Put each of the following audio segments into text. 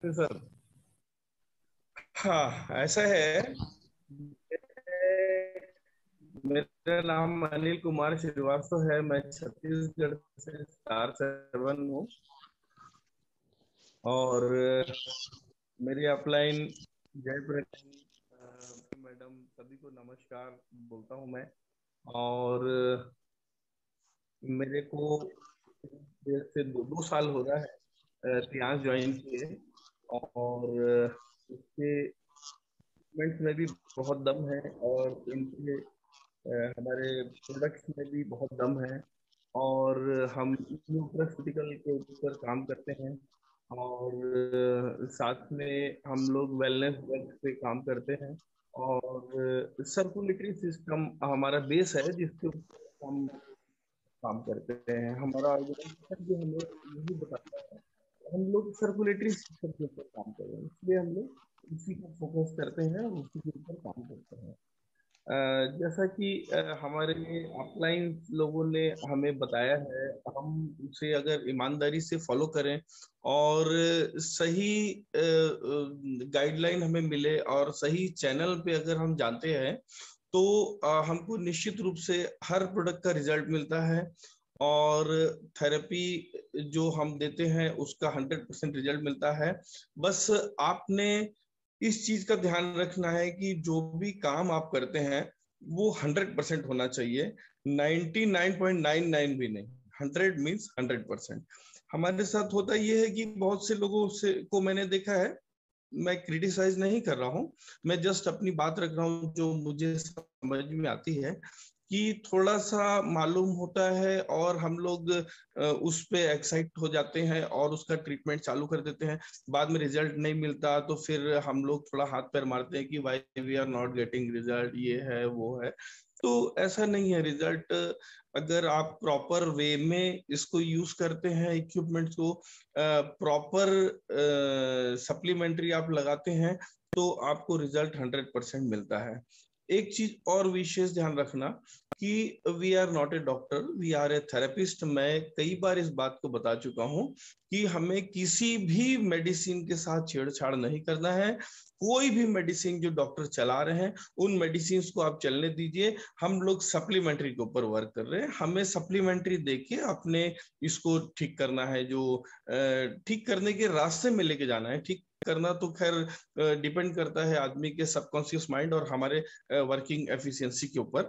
Sir. हाँ, ऐसा है। मेरा नाम अनिल कुमार श्रीवास्तव है। मैं छत्तीसगढ़ से स्टार सेवन हूँ। और मेरी अपलाइन जयप्रकाश मैडम, सभी को नमस्कार बोलता हूँ मैं। और मेरे को देर से दो साल हो रहा है रियाज ज्वाइन किए। और इसके इक्विपमेंट्स में भी बहुत दम है, और इनके हमारे प्रोडक्ट्स में भी बहुत दम है। और हम न्यूट्रास्यूटिकल के ऊपर काम करते हैं। और साथ में हम लोग वेलनेस वर्क पे काम करते हैं। और सर्कुलेटरी सिस्टम हमारा बेस है, जिसके ऊपर हम काम करते हैं। हमारा ऑर्गेनाइजेशन भी हमें यही बताता है, हम लोग सर्कुलेटरी सिस्टम के ऊपर काम कर रहे हैं, इसलिए हम लोग उसी को फोकस करते हैं और उसी के ऊपर काम करते हैं। जैसा कि हमारे अपलाइन लोगों ने हमें बताया है, हम उसे अगर ईमानदारी से फॉलो करें और सही गाइडलाइन हमें मिले और सही चैनल पे अगर हम जानते हैं, तो हमको निश्चित रूप से हर प्रोडक्ट का रिजल्ट मिलता है। और थेरेपी जो हम देते हैं उसका 100% रिजल्ट मिलता है। बस आपने इस चीज का ध्यान रखना है कि जो भी काम आप करते हैं वो 100% होना चाहिए। 99.99 भी नहीं, 100 मीन्स 100%। हमारे साथ होता ये है कि बहुत से लोगों से को मैंने देखा है। मैं क्रिटिसाइज नहीं कर रहा हूँ, मैं जस्ट अपनी बात रख रहा हूँ जो मुझे समझ में आती है, कि थोड़ा सा मालूम होता है और हम लोग उस पे एक्साइट हो जाते हैं और उसका ट्रीटमेंट चालू कर देते हैं। बाद में रिजल्ट नहीं मिलता तो फिर हम लोग थोड़ा हाथ पैर मारते हैं कि why we are not getting result, ये है वो है। तो ऐसा नहीं है। रिजल्ट अगर आप प्रॉपर वे में इसको यूज करते हैं, इक्विपमेंट्स को प्रॉपर सप्लीमेंट्री आप लगाते हैं, तो आपको रिजल्ट 100% मिलता है। एक चीज और विशेष ध्यान रखना कि we are not a doctor, we are a therapist. मैं कई बार इस बात को बता चुका हूं कि हमें किसी भी मेडिसिन के साथ छेड़छाड़ नहीं करना है। कोई भी मेडिसिन जो डॉक्टर चला रहे हैं उन मेडिसिन को आप चलने दीजिए। हम लोग सप्लीमेंट्री के ऊपर वर्क कर रहे हैं। हमें सप्लीमेंट्री देके अपने इसको ठीक करना है, जो ठीक करने के रास्ते में लेके जाना है। ठीक करना तो खैर डिपेंड करता है आदमी के सबकॉन्शियस माइंड और हमारे वर्किंग एफिशिएंसी के ऊपर।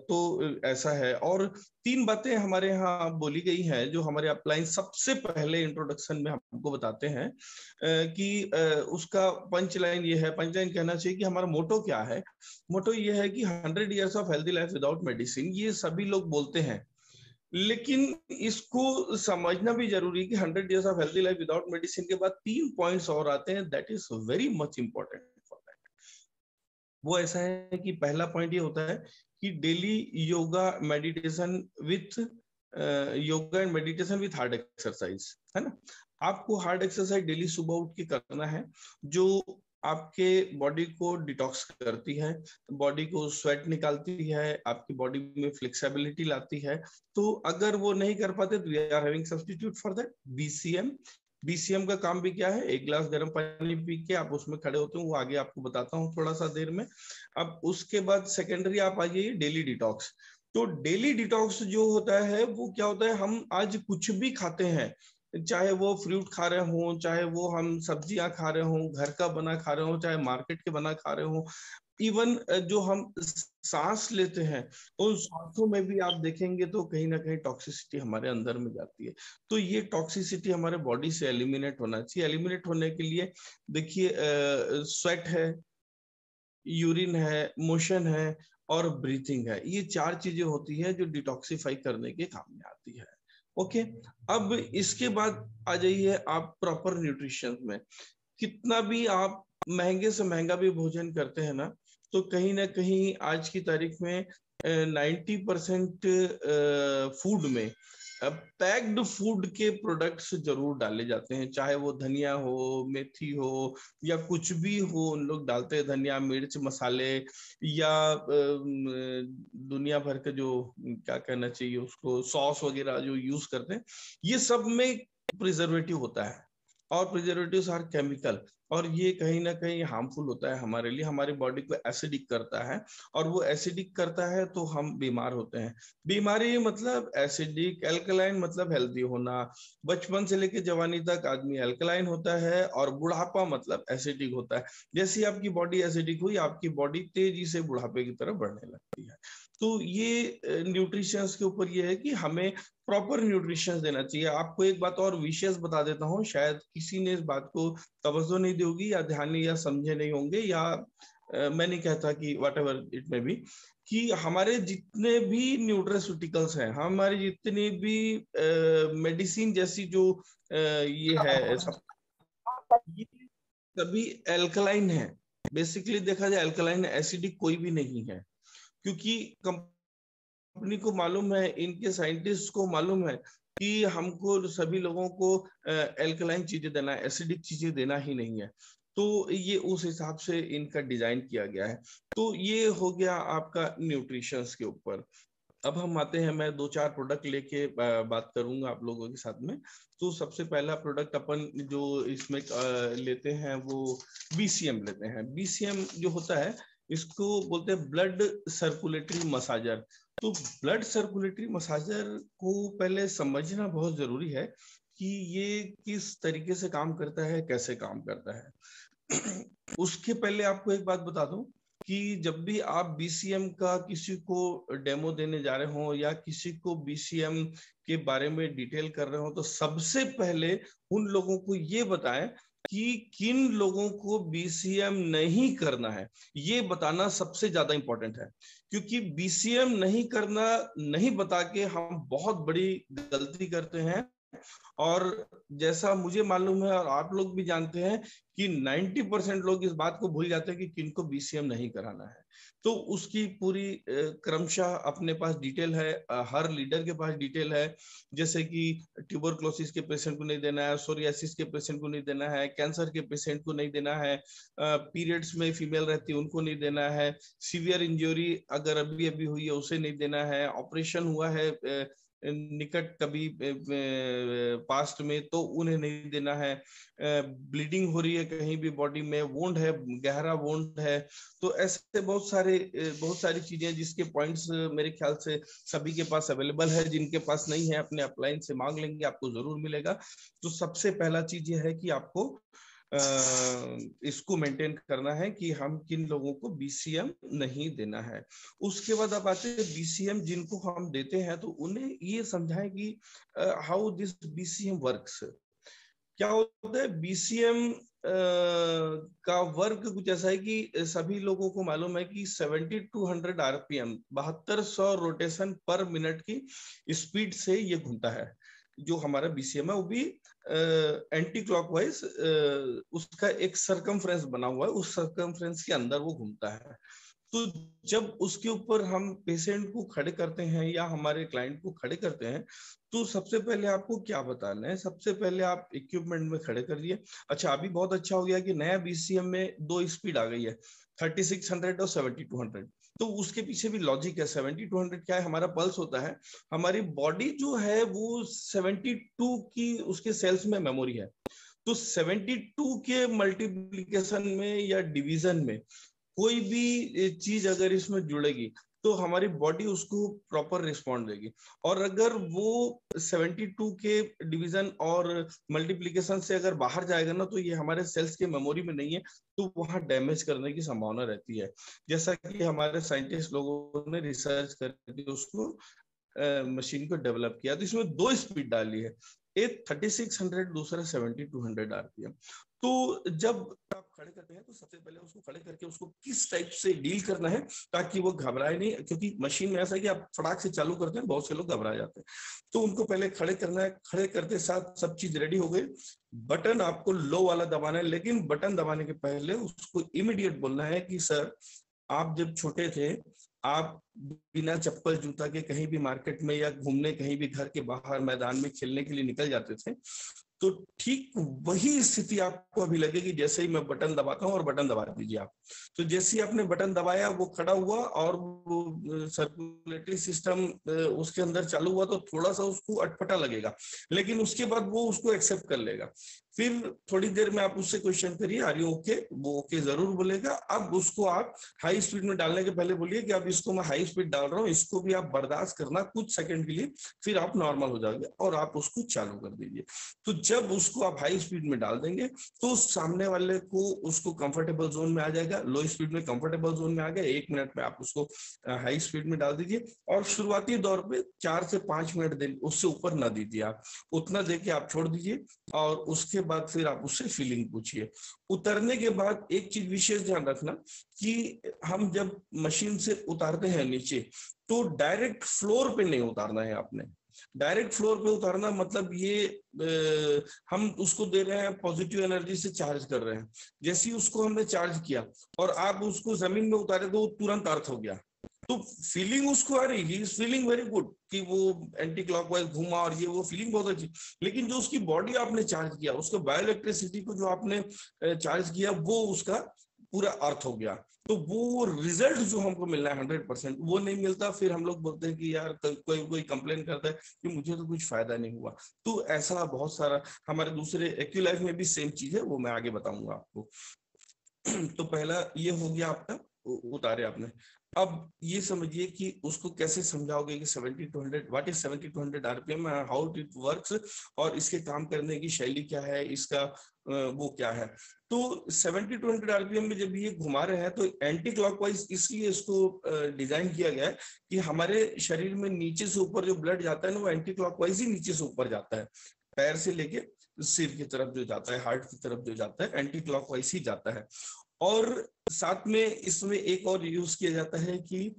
तो ऐसा है। और तीन बातें हमारे यहाँ बोली गई हैं जो हमारे अपलाइन सबसे पहले इंट्रोडक्शन में हमको बताते हैं, कि उसका पंच लाइन ये है, पंच लाइन कहना चाहिए कि हमारा मोटो क्या है। मोटो ये है कि 100 years of healthy life without medicine. ये सभी लोग बोलते हैं, लेकिन इसको समझना भी जरूरी है कि 100 years of healthy life without medicine के बाद तीन पॉइंट्स और आते हैं, that is very much important for that. वो ऐसा है कि पहला पॉइंट ये होता है कि daily yoga meditation with yoga and meditation with hard exercise, है ना। आपको हार्ड एक्सरसाइज डेली सुबह उठ के करना है, जो आपके बॉडी को डिटॉक्स करती है, बॉडी को स्वेट निकालती है, आपकी बॉडी में फ्लेक्सिबिलिटी लाती है। तो अगर वो नहीं कर पाते तो we are having substitute for that BCM. BCM का काम भी क्या है, एक गिलास गर्म पानी पी के आप उसमें खड़े होते हो, वो आगे आपको बताता हूँ थोड़ा सा देर में। अब उसके बाद सेकेंडरी आप आ जाइए डेली डिटॉक्स। तो डेली डिटॉक्स जो होता है वो क्या होता है, हम आज कुछ भी खाते हैं, चाहे वो फ्रूट खा रहे हो, चाहे वो हम सब्जियां खा रहे हो, घर का बना खा रहे हो, चाहे मार्केट के बना खा रहे हो, इवन जो हम सांस लेते हैं उन सांसों में भी आप देखेंगे तो कहीं ना कहीं टॉक्सिसिटी हमारे अंदर में जाती है। तो ये टॉक्सिसिटी हमारे बॉडी से एलिमिनेट होना चाहिए। एलिमिनेट होने के लिए देखिए, स्वेट है, यूरिन है, मोशन है और ब्रीथिंग है। ये चार चीजें होती है जो डिटॉक्सिफाई करने के काम में आती है। ओके। अब इसके बाद आ जाइए आप प्रॉपर न्यूट्रिशन में। कितना भी आप महंगे से महंगा भी भोजन करते हैं ना, तो कहीं ना कहीं आज की तारीख में 90% फूड में पैक्ड फूड के प्रोडक्ट्स जरूर डाले जाते हैं, चाहे वो धनिया हो, मेथी हो, या कुछ भी हो। उन लोग डालते हैं धनिया, मिर्च, मसाले, या दुनिया भर के जो क्या कहना चाहिए उसको, सॉस वगैरह जो यूज करते हैं, ये सब में प्रिजर्वेटिव होता है। और प्रिजर्वेटिव्स आर केमिकल, और ये कहीं ना कहीं हार्मफुल होता है हमारे लिए, हमारी बॉडी को एसिडिक करता है, और वो एसिडिक करता है तो हम बीमार होते हैं। बीमारी मतलब एसिडिक, एल्कलाइन मतलब हेल्दी होना। बचपन से लेकर जवानी तक आदमी एल्कलाइन होता है, और बुढ़ापा मतलब एसिडिक होता है। जैसे आपकी बॉडी एसिडिक हुई, आपकी बॉडी तेजी से बुढ़ापे की तरफ बढ़ने लगती है। तो ये न्यूट्रिशंस के ऊपर ये है कि हमें प्रॉपर न्यूट्रिशन देना चाहिए। आपको एक बात और विशेष बता देता हूँ, शायद किसी ने इस बात को तवज्जो नहीं दी होगी, या ध्यान नहीं, या समझे नहीं होंगे, या मैं नहीं कहता कि वट एवर इट में भी, कि हमारे जितने भी न्यूट्रास्यूटिकल्स हैं, हमारी जितनी भी मेडिसिन जैसी जो ये है सब, ये सभी एल्कलाइन है। बेसिकली देखा जाए एल्कलाइन, एसिडिक कोई भी नहीं है, क्योंकि कंपनी को मालूम है, इनके साइंटिस्ट को मालूम है कि हमको सभी लोगों को एल्कलाइन चीजें देना है, एसिडिक चीजें देना ही नहीं है। तो ये उस हिसाब से इनका डिजाइन किया गया है। तो ये हो गया आपका न्यूट्रिशंस के ऊपर। अब हम आते हैं, मैं 2-4 प्रोडक्ट लेके बात करूंगा आप लोगों के साथ में। तो सबसे पहला प्रोडक्ट अपन जो इसमें लेते हैं वो बीसीएम लेते हैं। बीसीएम जो होता है, इसको बोलते हैं ब्लड सर्कुलेटरी मसाजर। तो ब्लड सर्कुलेटरी मसाजर को पहले समझना बहुत जरूरी है कि ये किस तरीके से काम करता है, कैसे काम करता है। उसके पहले आपको एक बात बता दूं कि जब भी आप बीसीएम का किसी को डेमो देने जा रहे हो, या किसी को बीसीएम के बारे में डिटेल कर रहे हो, तो सबसे पहले उन लोगों को ये बताएं कि किन लोगों को बीसीएम नहीं करना है। ये बताना सबसे ज्यादा इंपॉर्टेंट है, क्योंकि बीसीएम नहीं करना नहीं बता के हम बहुत बड़ी गलती करते हैं। और जैसा मुझे मालूम है, और आप लोग भी जानते हैं, कि 90% लोग इस बात को भूल जाते हैं कि किनको बीसीएम नहीं कराना है। तो उसकी पूरी क्रमशः अपने पास डिटेल है, हर लीडर के पास डिटेल है। जैसे कि ट्यूबरक्लोसिस के पेशेंट को नहीं देना है, सोरियासिस के पेशेंट को नहीं देना है, कैंसर के पेशेंट को नहीं देना है, पीरियड्स में फीमेल रहती है उनको नहीं देना है, सीवियर इंजरी अगर अभी अभी हुई है उसे नहीं देना है, ऑपरेशन हुआ है निकट कभी पास्ट में तो उन्हें नहीं देना है, ब्लीडिंग हो रही है कहीं भी बॉडी में, वोंड है, गहरा वोंड है। तो ऐसे बहुत सारी चीजें जिसके पॉइंट्स मेरे ख्याल से सभी के पास अवेलेबल है। जिनके पास नहीं है अपने अपलाइन से मांग लेंगे, आपको जरूर मिलेगा। तो सबसे पहला चीज ये है कि आपको इसको मेंटेन करना है कि हम किन लोगों को बीसीएम नहीं देना है। उसके बाद आप आते हैं बीसीएम जिनको हम देते हैं, तो उन्हें ये समझाएं कि हाउ दिस बीसीएम वर्क्स। क्या होता है बीसीएम का वर्क कुछ ऐसा है कि सभी लोगों को मालूम है कि 7200 आरपीएम 7200 रोटेशन पर मिनट की स्पीड से ये घूमता है। जो हमारा बीसीएम है वो भी एंटी क्लॉकवाइज उसका एक सरकमफ्रेंस बना हुआ है, उस सरकमफ्रेंस के अंदर वो घूमता है। तो जब उसके ऊपर हम पेशेंट को खड़े करते हैं या हमारे क्लाइंट को खड़े करते हैं, तो सबसे पहले आपको क्या बताना है, सबसे पहले आप इक्विपमेंट में खड़े कर लिए। अच्छा, अभी बहुत अच्छा हो गया कि नया बीसीएम में 2 स्पीड आ गई है, 3600 और 7200। तो उसके पीछे भी लॉजिक है। 7200 क्या है, हमारा पल्स होता है। हमारी बॉडी जो है वो 72 की उसके सेल्स में मेमोरी है। तो 72 के मल्टीप्लीकेशन में या डिवीजन में कोई भी चीज अगर इसमें जुड़ेगी तो हमारी बॉडी उसको प्रॉपर रिस्पॉन्ड देगी। और अगर वो 72 के डिवीजन और मल्टीप्लीकेशन से अगर बाहर जाएगा ना, तो ये हमारे सेल्स के मेमोरी में नहीं है, तो वहां डैमेज करने की संभावना रहती है। जैसा कि हमारे साइंटिस्ट लोगों ने रिसर्च करके उसको मशीन को डेवलप किया। तो इसमें 2 स्पीड डाली है, एक 3600, दूसरा 7200 आरपीएम। तो जब आप खड़े करते हैं तो सबसे पहले उसको खड़े करके उसको किस टाइप से डील करना है ताकि वो घबराए नहीं, क्योंकि मशीन में ऐसा है कि आप फटाक से चालू करते हैं, बहुत से लोग घबरा जाते हैं। तो उनको पहले खड़े करना है, खड़े करते साथ सब चीज रेडी हो गई, बटन आपको लो वाला दबाना है। लेकिन बटन दबाने के पहले उसको इमीडिएट बोलना है कि सर, आप जब छोटे थे, आप बिना चप्पल जूता के कहीं भी मार्केट में या घूमने कहीं भी घर के बाहर मैदान में खेलने के लिए निकल जाते थे, तो ठीक वही स्थिति आपको अभी लगेगी जैसे ही मैं बटन दबाता हूं, और बटन दबा दीजिए आप। तो जैसे ही आपने बटन दबाया, वो खड़ा हुआ और वो सर्कुलेटरी सिस्टम उसके अंदर चालू हुआ, तो थोड़ा सा उसको अटपटा लगेगा, लेकिन उसके बाद वो उसको एक्सेप्ट कर लेगा। फिर थोड़ी देर में आप उससे क्वेश्चन करिए आर यू ओके, वो ओके जरूर बोलेगा। अब उसको आप हाई स्पीड में डालने के पहले बोलिए कि अब इसको मैं हाई स्पीड डाल रहा हूँ, इसको भी आप बर्दाश्त करना कुछ सेकंड के लिए, फिर आप नॉर्मल हो जाओगे और आप उसको चालू कर दीजिए। तो जब उसको आप हाई स्पीड में डाल देंगे तो सामने वाले को उसको कंफर्टेबल जोन में आ जाएगा, लो स्पीड में कंफर्टेबल जोन में आ गया, 1 मिनट में आप उसको हाई स्पीड में डाल दीजिए। और शुरुआती दौर पे 4 से 5 मिनट दे, उससे ऊपर ना दीजिए, आप उतना देके आप छोड़ दीजिए और उसके बाद फिर आप उससे फीलिंग पूछिए। उतरने के बाद एक चीज विशेष ध्यान रखना कि हम जब मशीन से उतारते हैं नीचे तो डायरेक्ट फ्लोर पे नहीं उतारना है आपने। डायरेक्ट फ्लोर पे उतारना मतलब ये हम उसको दे रहे हैं पॉजिटिव एनर्जी से चार्ज कर रहे हैं, जैसे ही उसको हमने चार्ज किया और आप उसको जमीन में उतारे तो वो तुरंत अर्थ हो गया। तो फीलिंग उसको आ रही, he is feeling very good कि वो एंटी क्लॉकवाइज घूमा और ये वो फीलिंग बहुत अच्छी। लेकिन जो उसकी बॉडी आपने चार्ज किया, उसको बायोइलेक्ट्रिसिटी को जो आपने चार्ज किया, वो उसका पूरा अर्थ हो गया। तो वो रिजल्ट जो हमको मिलना है 100% वो नहीं मिलता। फिर हम लोग बोलते हैं कि यार कोई कोई कंप्लेन करता है कि मुझे तो कुछ फायदा नहीं हुआ। तो ऐसा बहुत सारा हमारे दूसरे एक्टिव में भी सेम चीज है, वो मैं आगे बताऊंगा आपको। तो पहला ये हो गया आपका, उतारे आपने। अब ये समझिए कि उसको कैसे समझाओगे कि 70 to 100 what is 70 to 100 RPM, how it works, और इसके काम करने की शैली क्या है, इसका वो क्या है। तो 70 to 100 आरपीएम में जब ये घुमा रहे हैं तो एंटी क्लॉकवाइज इसलिए इसको डिजाइन किया गया है कि हमारे शरीर में नीचे से ऊपर जो ब्लड जाता है ना, वो एंटी क्लॉकवाइज ही नीचे से ऊपर जाता है, पैर से लेके सिर की तरफ जो जाता है, हार्ट की तरफ जो जाता है, एंटी क्लॉकवाइज ही जाता है। और साथ में इसमें एक और यूज किया जाता है कि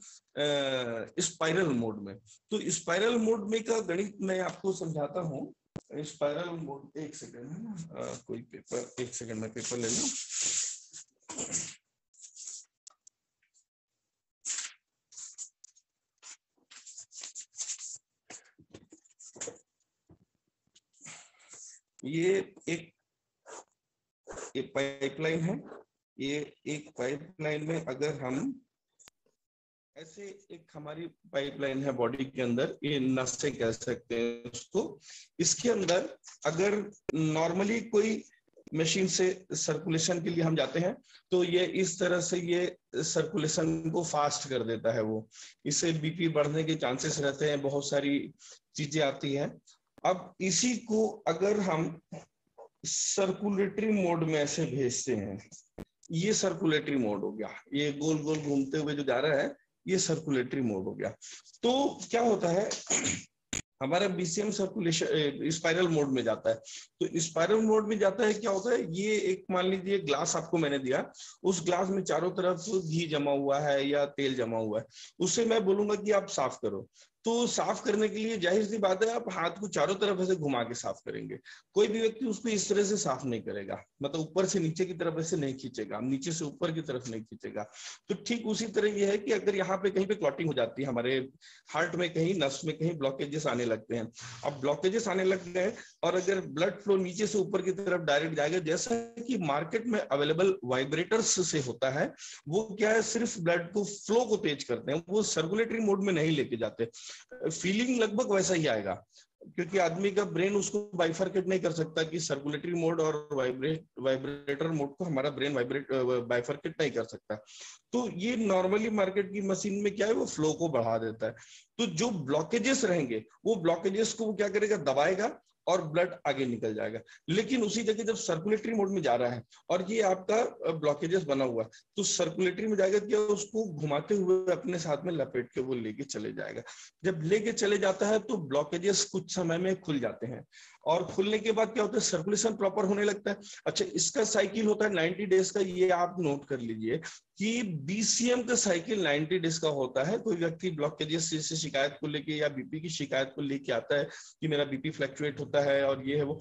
स्पाइरल मोड में। तो स्पाइरल मोड में का गणित मैं आपको समझाता हूँ। स्पाइरल मोड, एक सेकंड है ना, कोई पेपर, एक सेकंड में पेपर ले लूं। ये एक पाइपलाइन है। ये एक पाइपलाइन में अगर हम ऐसे, एक हमारी पाइपलाइन है बॉडी के अंदर, ये नसें कह सकते हैं उसको। इसके अंदर अगर नॉर्मली कोई मशीन से सर्कुलेशन के लिए हम जाते हैं तो ये इस तरह से ये सर्कुलेशन को फास्ट कर देता है। वो इससे बीपी बढ़ने के चांसेस रहते हैं, बहुत सारी चीजें आती हैं। अब इसी को अगर हम सर्कुलेटरी मोड में ऐसे भेजते हैं, ये सर्कुलेटरी मोड हो गया, ये गोल गोल घूमते हुए जो जा रहा है ये सर्कुलेटरी मोड हो गया। तो क्या होता है, हमारा बीसीएम सर्कुलेशन स्पाइरल मोड में जाता है। तो स्पाइरल मोड में जाता है, क्या होता है, ये एक मान लीजिए ग्लास आपको मैंने दिया, उस ग्लास में चारों तरफ घी जमा हुआ है या तेल जमा हुआ है, उससे मैं बोलूंगा कि आप साफ करो। तो साफ करने के लिए जाहिर सी बात है आप हाथ को चारों तरफ ऐसे घुमा के साफ करेंगे। कोई भी व्यक्ति उसको इस तरह से साफ नहीं करेगा, मतलब ऊपर से नीचे की तरफ ऐसे नहीं खींचेगा, नीचे से ऊपर की तरफ नहीं खींचेगा। तो ठीक उसी तरह ये है कि अगर यहाँ पे कहीं पे क्लॉटिंग हो जाती है, हमारे हार्ट में कहीं नस में कहीं ब्लॉकेजेस आने लगते हैं, अब ब्लॉकेजेस आने लग गए और अगर ब्लड फ्लो नीचे से ऊपर की तरफ डायरेक्ट जाएगा, जैसा कि मार्केट में अवेलेबल वाइब्रेटर्स से होता है, वो क्या है, सिर्फ ब्लड को फ्लो को तेज करते हैं, वो सर्कुलेटरी मोड में नहीं लेके जाते। फीलिंग लगभग वैसा ही आएगा, क्योंकि आदमी का ब्रेन उसको बाइफरकेट नहीं कर सकता कि सर्कुलेटरी मोड और वाइब्रेटर मोड को हमारा ब्रेन बाइफरकेट नहीं कर सकता। तो ये नॉर्मली मार्केट की मशीन में क्या है, वो फ्लो को बढ़ा देता है। तो जो ब्लॉकेजेस रहेंगे, वो ब्लॉकेजेस को वो क्या करेगा, दबाएगा और ब्लड आगे निकल जाएगा। लेकिन उसी जगह जब सर्कुलेटरी मोड में जा रहा है और ये आपका ब्लॉकेजेस बना हुआ है, तो सर्कुलेटरी में जाएगा क्या, उसको घुमाते हुए अपने साथ में लपेट के वो लेके चले जाएगा। जब लेके चले जाता है तो ब्लॉकेजेस कुछ समय में खुल जाते हैं, और खुलने के बाद क्या होता है, सर्कुलेशन प्रॉपर होने लगता है। अच्छा, इसका साइकिल होता है 90 डेज का, ये आप नोट कर लीजिए कि बीसीएम का साइकिल 90 डेज का होता है। कोई व्यक्ति ब्लॉकेजेस से शिकायत को लेके या बीपी की शिकायत को लेके आता है कि मेरा बीपी फ्लक्चुएट होता है और ये है वो,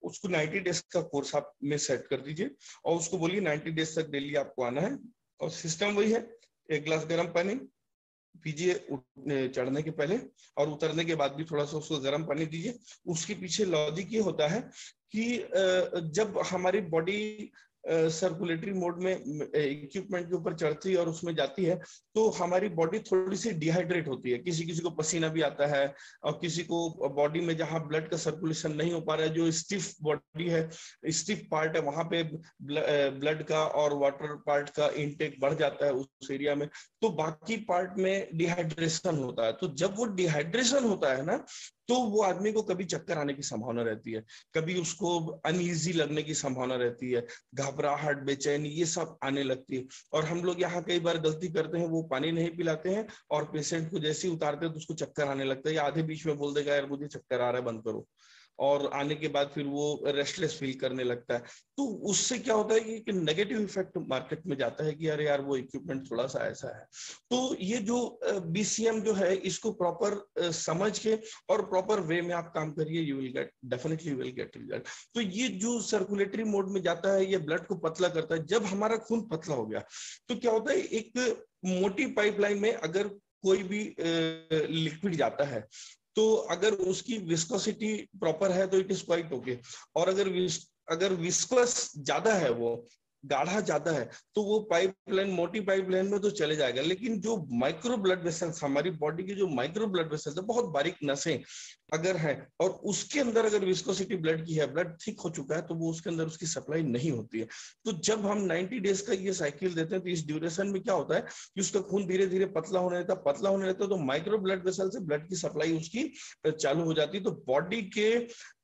उसको 90 डेज का कोर्स आप में सेट कर दीजिए और उसको बोलिए 90 डेज तक डेली आपको आना है। और सिस्टम वही है, 1 गिलास गर्म पानी पीजिए चढ़ने के पहले, और उतरने के बाद भी थोड़ा सा उसको गर्म पानी दीजिए। उसके पीछे लॉजिक ये होता है कि जब हमारी बॉडी सर्कुलेटरी मोड में इक्विपमेंट के ऊपर चढ़ती है और उसमें जाती है, तो हमारी बॉडी थोड़ी सी डिहाइड्रेट होती है, किसी किसी को पसीना भी आता है, और किसी को बॉडी में जहां ब्लड का सर्कुलेशन नहीं हो पा रहा है, जो स्टिफ बॉडी है, स्टिफ पार्ट है, वहां पे ब्लड का और वाटर पार्ट का इनटेक बढ़ जाता है उस एरिया में, तो बाकी पार्ट में डिहाइड्रेशन होता है। तो जब वो डिहाइड्रेशन होता है ना, तो वो आदमी को कभी चक्कर आने की संभावना रहती है, कभी उसको अनईजी लगने की संभावना रहती है, घबराहट, बेचैनी, ये सब आने लगती है। और हम लोग यहाँ कई बार गलती करते हैं, वो पानी नहीं पिलाते हैं और पेशेंट को जैसे ही उतारते हैं तो उसको चक्कर आने लगता है, या आधे बीच में बोल देगा यार मुझे चक्कर आ रहा है, बंद करो, और आने के बाद फिर वो रेस्टलेस फील करने लगता है। तो उससे क्या होता है कि नेगेटिव इफेक्ट मार्केट में जाता है कि अरे यार वो इक्विपमेंट थोड़ा सा ऐसा है। तो ये जो बीसीएम जो है, इसको प्रॉपर समझ के और प्रॉपर वे में आप काम करिए, you will get, definitely you will get result. तो ये जो सर्कुलेटरी मोड में जाता है, ये ब्लड को पतला करता है। जब हमारा खून पतला हो गया तो क्या होता है, एक मोटी पाइपलाइन में अगर कोई भी लिक्विड जाता है, तो अगर उसकी विस्कोसिटी प्रॉपर है तो इट इज क्वाइट ओके, और अगर विस्कोस ज्यादा है, वो गाढ़ा ज्यादा है, तो वो पाइपलाइन, मोटी पाइपलाइन में तो चले जाएगा। लेकिन जो माइक्रो ब्लड वेसल्स, हमारी बॉडी के जो माइक्रो ब्लड वेसल्स है, बहुत बारीक नसें अगर है, और उसके अंदर अगर विस्कोसिटी ब्लड की है, ब्लड थिक हो चुका है, तो वो उसके अंदर उसकी सप्लाई नहीं होती है। तो जब हम 90 डेज का ये साइकिल देते हैं, तो इस ड्यूरेशन में क्या होता है कि उसका खून धीरे धीरे पतला होने लगता है, तो माइक्रो ब्लड वेसल से ब्लड की सप्लाई उसकी चालू हो जाती है। तो बॉडी के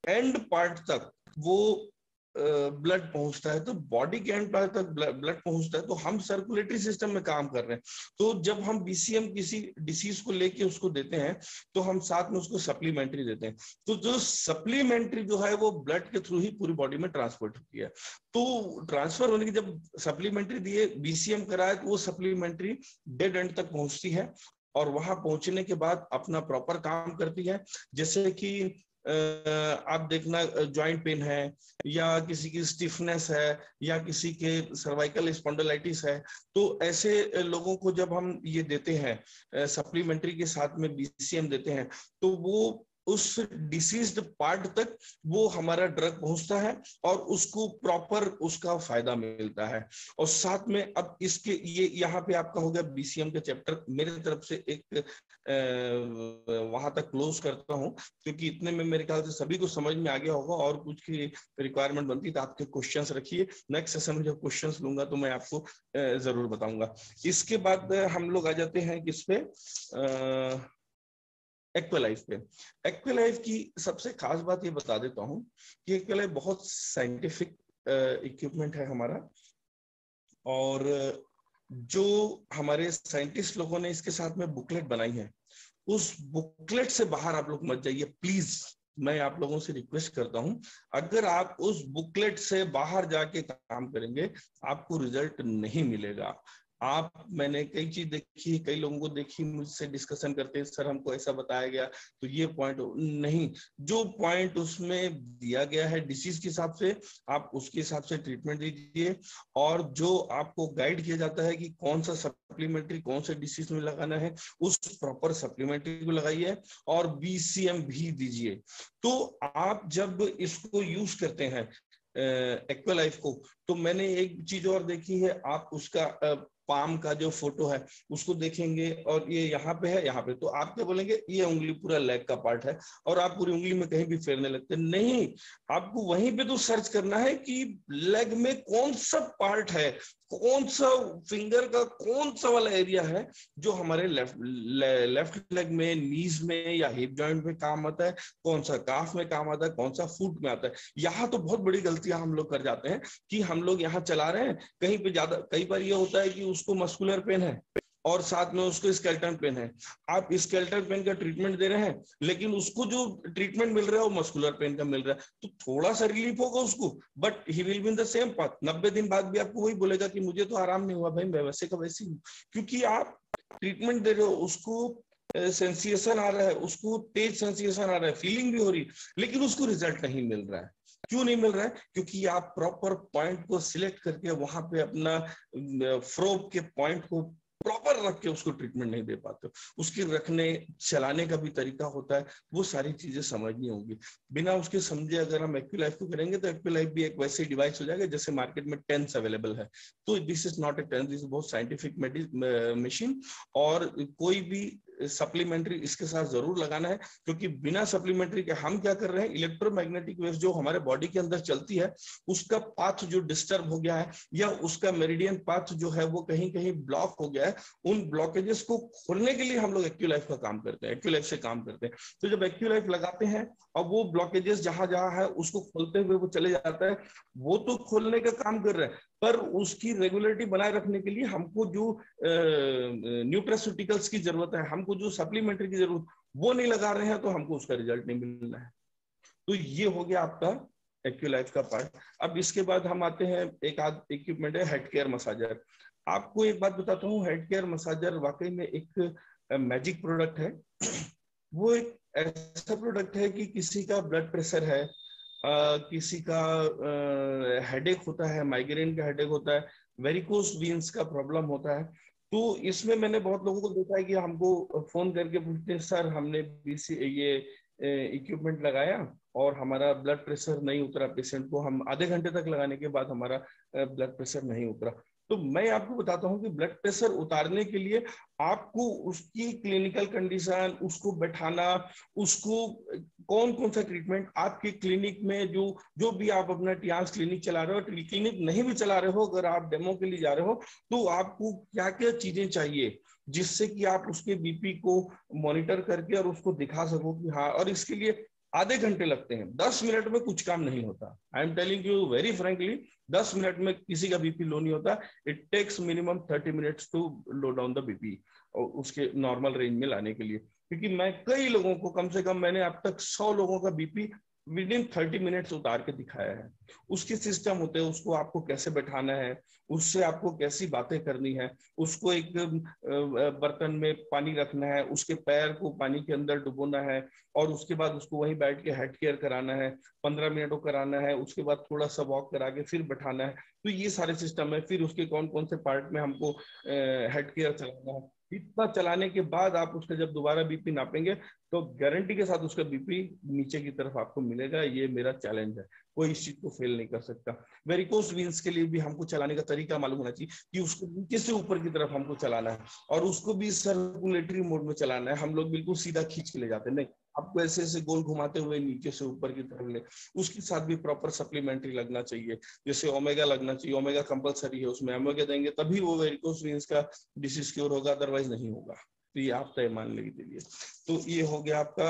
एंड पार्ट तक वो ब्लड पहुंचता है, तो बॉडी के एंड पार्ट तक ब्लड पहुंचता है। तो हम सर्कुलेटरी सिस्टम में काम कर रहे हैं। तो जब हम बीसीएम किसी डिसीज को लेके उसको देते हैं, तो हम साथ में उसको सप्लीमेंट्री देते हैं। तो जो सप्लीमेंट्री जो है, वो ब्लड के थ्रू ही पूरी बॉडी में ट्रांसपोर्ट होती है। तो ट्रांसफर होने की, जब सप्लीमेंट्री दिए, बीसीएम कराए, तो वो सप्लीमेंट्री डेड एंड तक पहुंचती है, और वहां पहुंचने के बाद अपना प्रॉपर काम करती है। जैसे कि आप देखना, जॉइंट पेन है, या किसी की स्टिफनेस है, या किसी के सर्वाइकल स्पॉन्डिलाइटिस है, तो ऐसे लोगों को जब हम ये देते हैं सप्लीमेंट्री के साथ में बीसीएम देते हैं, तो वो उस डिसीज्ड पार्ट तक वो हमारा ड्रग पहुंचता है और उसको प्रॉपर उसका फायदा मिलता है। और साथ में अब इसके ये यहाँ पे आपका हो गया बीसीएम का चैप्टर। मेरे तरफ से एक वहां तक क्लोज करता हूं, क्योंकि इतने में मेरे ख्याल से सभी को समझ में आ गया होगा। और कुछ की रिक्वायरमेंट बनती तो आपके क्वेश्चंस रखिए, नेक्स्ट सेशन में जब क्वेश्चंस लूंगा तो मैं आपको जरूर बताऊंगा। इसके बाद हम लोग आ जाते हैं किस पे, एक्वालाइफ पे। एक्वालाइफ की सबसे खास बात ये बता देता हूँ कि एक्वालाइफ बहुत साइंटिफिक इक्विपमेंट है हमारा, और जो हमारे साइंटिस्ट लोगों ने इसके साथ में बुकलेट बनाई है, उस बुकलेट से बाहर आप लोग मत जाइए प्लीज। मैं आप लोगों से रिक्वेस्ट करता हूं, अगर आप उस बुकलेट से बाहर जाके काम करेंगे, आपको रिजल्ट नहीं मिलेगा। मैंने कई चीज देखी, कई लोगों को देखी, मुझसे डिस्कशन करते हैं, सर हमको ऐसा बताया गया तो ये पॉइंट नहीं, जो पॉइंट उसमें दिया गया है डिसीज के हिसाब से, आप उसके हिसाब से ट्रीटमेंट दीजिए। और जो आपको गाइड किया जाता है कि कौन सा सप्लीमेंट्री कौन से डिसीज में लगाना है, उस प्रॉपर सप्लीमेंट्री को लगाइए और बीसीएम भी दीजिए। तो आप जब इसको यूज करते हैं एक्वालाइफ को, तो मैंने एक चीज और देखी है, आप उसका पाम का जो फोटो है उसको देखेंगे, और ये यहाँ पे है, यहाँ पे, तो आप क्या बोलेंगे, ये उंगली पूरा लेग का पार्ट है, और आप पूरी उंगली में कहीं भी फेरने लगते नहीं। आपको वहीं पे तो सर्च करना है कि लेग में कौन सा पार्ट है, कौन सा फिंगर का कौन सा वाला एरिया है जो हमारे लेफ्ट लेग में, नीज में या हिप जॉइंट में काम आता है, कौन सा काफ में काम आता है, कौन सा फुट में आता है। यहाँ तो बहुत बड़ी गलतियां हम लोग कर जाते हैं कि हम लोग यहाँ चला रहे हैं, कहीं पे ज्यादा, कई बार ये होता है कि उसको मस्कुलर पेन है और साथ में उसको स्केलेटल पेन है। आप स्केलेटल पेन का ट्रीटमेंट दे रहे हैं, लेकिन उसको जो ट्रीटमेंट मिल रहा है वो मस्कुलर पेन का मिल रहा है, तो थोड़ा सा रिलीफ होगा उसको, but he will be in the same path. 90 दिन बाद भी आपको वही बोलेगा कि मुझे तो आराम नहीं हुआ भाई, मैं वैसे का वैसे हूँ, क्योंकि आप ट्रीटमेंट दे रहे हो, उसको सेंसिएशन आ रहा है, उसको तेज सेंसिएशन आ रहा है, फीलिंग भी हो रही है, लेकिन उसको रिजल्ट नहीं मिल रहा है। क्यों नहीं मिल रहा है? क्योंकि आप प्रॉपर पॉइंट को सिलेक्ट करके वहां पे अपना फ्रोब के पॉइंट को प्रॉपर रख के उसको ट्रीटमेंट नहीं दे पाते हो, उसके रखने चलाने का भी तरीका होता है, वो सारी चीजें समझनी होगी। बिना उसके समझे अगर हम एक्यूलाइफ को करेंगे तो एक्यूलाइफ भी एक वैसे डिवाइस हो जाएगा जैसे मार्केट में टेंस अवेलेबल है। तो this is not a TENS, this is बहुत साइंटिफिक मशीन, और कोई भी सप्लीमेंट्री इसके साथ जरूर लगाना है, क्योंकि बिना सप्लीमेंट्री के हम क्या कर रहे हैं, इलेक्ट्रोमैग्नेटिक वेव्स जो हमारे बॉडी के अंदर चलती है उसका पाथ जो डिस्टर्ब हो गया है या उसका मेरिडियन पाथ जो है वो कहीं कहीं ब्लॉक हो गया है, उन ब्लॉकेजेस को खोलने के लिए हम लोग एक्यूलाइफ का काम करते हैं, एक्यूलाइफ से काम करते हैं। तो जब एक्यूलाइफ लगाते हैं और वो ब्लॉकेजेस जहां जहां है उसको खोलते हुए वो चले जाता है, वो तो खोलने का काम कर रहे हैं, पर उसकी रेगुलरिटी बनाए रखने के लिए हमको जो न्यूट्रास्यूटिकल्स की जरूरत है, हमको जो सप्लीमेंट्री की जरूरत, वो नहीं लगा रहे हैं तो हमको उसका रिजल्ट नहीं मिलना है। तो ये हो गया आपका एक्यूलाइफ का पार्ट। अब इसके बाद हम आते हैं, एक आध इक्विपमेंट है हेड केयर मसाजर। आपको एक बात बताता हूँ, हेड केयर मसाजर वाकई में एक मैजिक प्रोडक्ट है। वो एक ऐसा प्रोडक्ट है कि किसी का ब्लड प्रेशर है, किसी का हेडेक होता है, माइग्रेन का हेडेक होता है, वेरिकोस वीन्स का प्रॉब्लम होता है, तो इसमें मैंने बहुत लोगों को देखा है कि हमको फोन करके पूछते हैं, सर हमने ये इक्विपमेंट लगाया और हमारा ब्लड प्रेशर नहीं उतरा, पेशेंट को हम आधे घंटे तक लगाने के बाद हमारा ब्लड प्रेशर नहीं उतरा। तो मैं आपको बताता हूं कि ब्लड प्रेशर उतारने के लिए आपको उसकी क्लिनिकल कंडीशन, उसको बैठाना, उसको कौन कौन सा ट्रीटमेंट आपके क्लिनिक में, जो भी आप अपना टियास क्लिनिक चला रहे हो, क्लिनिक नहीं भी चला रहे हो, अगर आप डेमो के लिए जा रहे हो तो आपको क्या क्या चीजें चाहिए जिससे कि आप उसके बीपी को मॉनिटर करके और उसको दिखा सको कि हाँ। और इसके लिए आधे घंटे लगते हैं, 10 मिनट में कुछ काम नहीं होता। I am telling you very frankly, 10 minute में किसी का बीपी लो नहीं होता। It takes minimum 30 minutes to low down the BP, और उसके नॉर्मल रेंज में लाने के लिए। क्योंकि मैं कई लोगों को, कम से कम मैंने अब तक 100 लोगों का बीपी विद इन 30 मिनट्स उतार के दिखाया है। उसके सिस्टम होते हैं, उसको आपको कैसे बैठाना है, उससे आपको कैसी बातें करनी है, उसको एक बर्तन में पानी रखना है, उसके पैर को पानी के अंदर डुबोना है, और उसके बाद उसको वहीं बैठ के हेड केयर कराना है, 15 मिनट कराना है, उसके बाद थोड़ा सा वॉक करा के फिर बैठाना है। तो ये सारे सिस्टम है। फिर उसके कौन कौन से पार्ट में हमको हेड केयर चलाना है, इतना चलाने के बाद आप उसका जब दोबारा बीपी नापेंगे तो गारंटी के साथ उसका बीपी नीचे की तरफ आपको मिलेगा। ये मेरा चैलेंज है, कोई इस चीज को फेल नहीं कर सकता। वेरिकोस वीन्स के लिए भी हमको चलाने का तरीका मालूम होना चाहिए कि उसको नीचे से ऊपर की तरफ हमको चलाना है, और उसको भी सर्कुलेटरी मोड में चलाना है। हम लोग बिल्कुल सीधा खींच के ले जाते नहीं, आपको ऐसे ऐसे गोल घुमाते हुए नीचे से ऊपर की तरफ ले। उसके साथ भी प्रॉपर सप्लीमेंट्री लगना चाहिए, जैसे ओमेगा लगना चाहिए, ओमेगा कंपलसरी है, उसमें ओमेगा देंगे तभी वो वेरिकोस वीन्स का डिसीज क्योर होगा, अदरवाइज नहीं होगा। तो ये आप तय मान लीजिए। तो ये हो गया आपका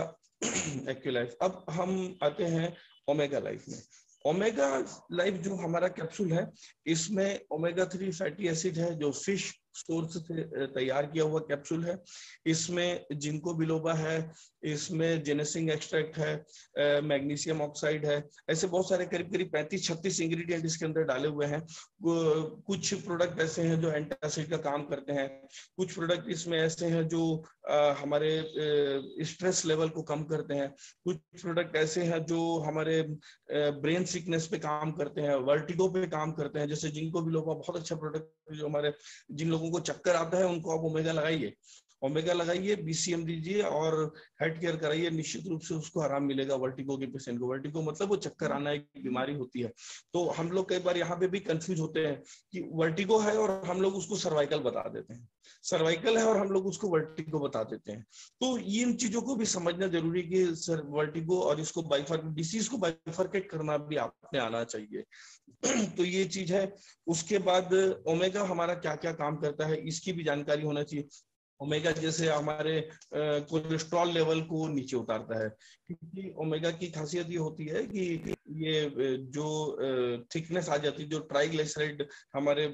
एक्यूलाइफ। अब हम आते हैं ओमेगा लाइफ में। ओमेगा लाइफ जो हमारा कैप्सूल है, इसमें ओमेगा 3 फैटी एसिड है जो फिश सोर्स से तैयार किया हुआ कैप्सूल है। इसमें जिंको बिलोबा है, इसमें जेनेसिंग एक्सट्रैक्ट है, मैग्नीशियम ऑक्साइड है, ऐसे बहुत सारे करीब करीब 35-36 इंग्रेडिएंट इसके अंदर डाले हुए हैं। कुछ प्रोडक्ट ऐसे हैं जो एंटासिड का काम करते हैं, कुछ प्रोडक्ट इसमें ऐसे हैं जो हमारे स्ट्रेस लेवल को कम करते हैं, कुछ प्रोडक्ट ऐसे हैं जो हमारे ब्रेन सिकनेस पे काम करते हैं, वर्टिगो पे काम करते हैं। जैसे जिंको बिलोबा बहुत अच्छा प्रोडक्ट, जो हमारे जिन लोगों को चक्कर आता है उनको आप ओमेगा लगाइए, ओमेगा लगाइए, बीसीएम दीजिए और हेड केयर कराइए, निश्चित रूप से उसको आराम मिलेगा। वर्टिगो के पेशेंट को, वर्टिगो मतलब वो चक्कर आना एक बीमारी होती है। तो हम लोग कई बार यहाँ पे भी कंफ्यूज होते हैं कि वर्टिगो है और हम लोग उसको सर्वाइकल बता देते हैं, सर्वाइकल है और हम लोग उसको वर्टिगो बता देते हैं। तो इन चीजों को भी समझना जरूरी है कि सर वर्टिगो और इसको डिसीज को बाइफर्केट करना भी आपने आना चाहिए। तो ये चीज है। उसके बाद ओमेगा हमारा क्या क्या काम करता है इसकी भी जानकारी होना चाहिए। ओमेगा जैसे हमारे कोलेस्ट्रॉल लेवल को नीचे उतारता है, क्योंकि ओमेगा की खासियत ये होती है कि ये जो थिकनेस आ जाती है, जो ट्राइग्लिसराइड हमारे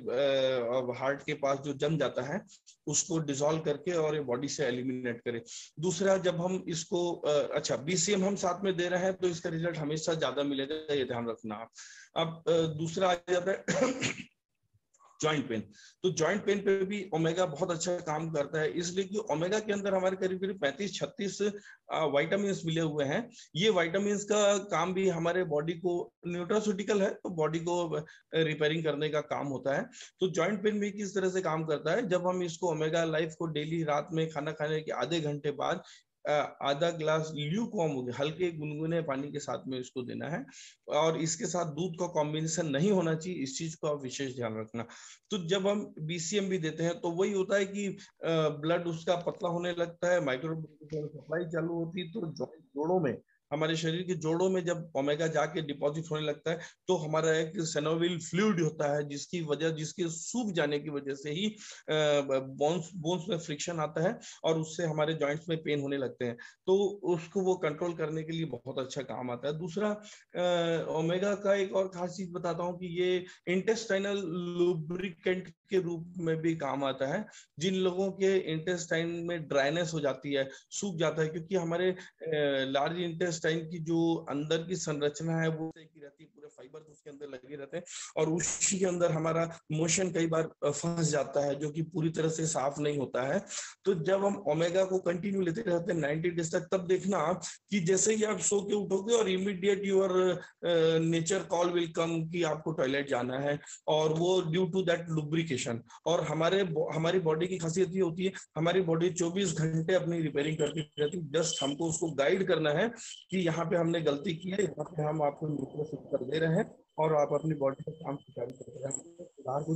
हार्ट के पास जो जम जाता है, उसको डिसॉल्व करके और ये बॉडी से एलिमिनेट करे। दूसरा, जब हम इसको अच्छा बीसीएम हम साथ में दे रहे हैं तो इसका रिजल्ट हमेशा ज्यादा मिलेगा, ये ध्यान रखना। अब दूसरा आ जाता है जॉइंट पेन। तो जॉइंट पेन पे भी ओमेगा बहुत अच्छा काम करता है, इसलिए कि ओमेगा के अंदर हमारे करीब करीब 35-36 विटामिन मिले हुए हैं। ये विटामिन का काम भी हमारे बॉडी को, न्यूट्रास्यूटिकल है तो बॉडी को रिपेयरिंग करने का काम होता है। तो जॉइंट पेन भी किस तरह से काम करता है, जब हम इसको ओमेगा लाइफ को डेली रात में खाना खाने के आधे घंटे बाद आधा ग्लास ल्यूकवार्म हो गया हल्के गुनगुने पानी के साथ में इसको देना है, और इसके साथ दूध का कॉम्बिनेशन नहीं होना चाहिए, इस चीज का विशेष ध्यान रखना। तो जब हम बीसीएम भी देते हैं तो वही होता है कि ब्लड उसका पतला होने लगता है, माइक्रो सप्लाई चालू होती है, तो जोड़ों में, हमारे शरीर के जोड़ों में जब ओमेगा जाके डिपॉजिट होने लगता है तो हमारा एक सेनोविल फ्लूइड होता है, जिसके सूख जाने की वजह से ही बोन्स में फ्रिक्शन आता है और उससे हमारे जॉइंट्स में पेन होने लगते हैं। तो उसको वो कंट्रोल करने के लिए बहुत अच्छा काम आता है। दूसरा, ओमेगा का एक और खास चीज बताता हूँ कि ये इंटेस्टाइनल लुब्रिकेंट के रूप में भी काम आता है। जिन लोगों के इंटेस्टाइन में ड्राइनेस हो जाती है, सूख जाता है, क्योंकि हमारे लार्ज इंटेस्टाइन की जो अंदर की संरचना है वो की रहती है, पूरे फाइबर उसके अंदर लगे रहते हैं और उसी के अंदर हमारा मोशन कई बार फंस जाता है, जो कि पूरी तरह से साफ नहीं होता है। तो जब हम ओमेगा को कंटिन्यू लेते रहते हैं 90 डेज तक, तब देखना कि जैसे ही आप सो के उठोगे और immediate your nature call will come कि आपको टॉयलेट जाना है, और वो ड्यू टू दैट लुब्रिकेशन। और हमारी बॉडी की खासियत ये होती है, हमारी बॉडी 24 घंटे अपनी रिपेयरिंग करती रहती है, जस्ट हमको उसको गाइड करना है कि यहाँ पे हमने गलती की है, यहाँ पे हम आपको न्यूट्रल कर दे रहे हैं और आप अपनी बॉडी का काम सुचारू कर रहे हैं।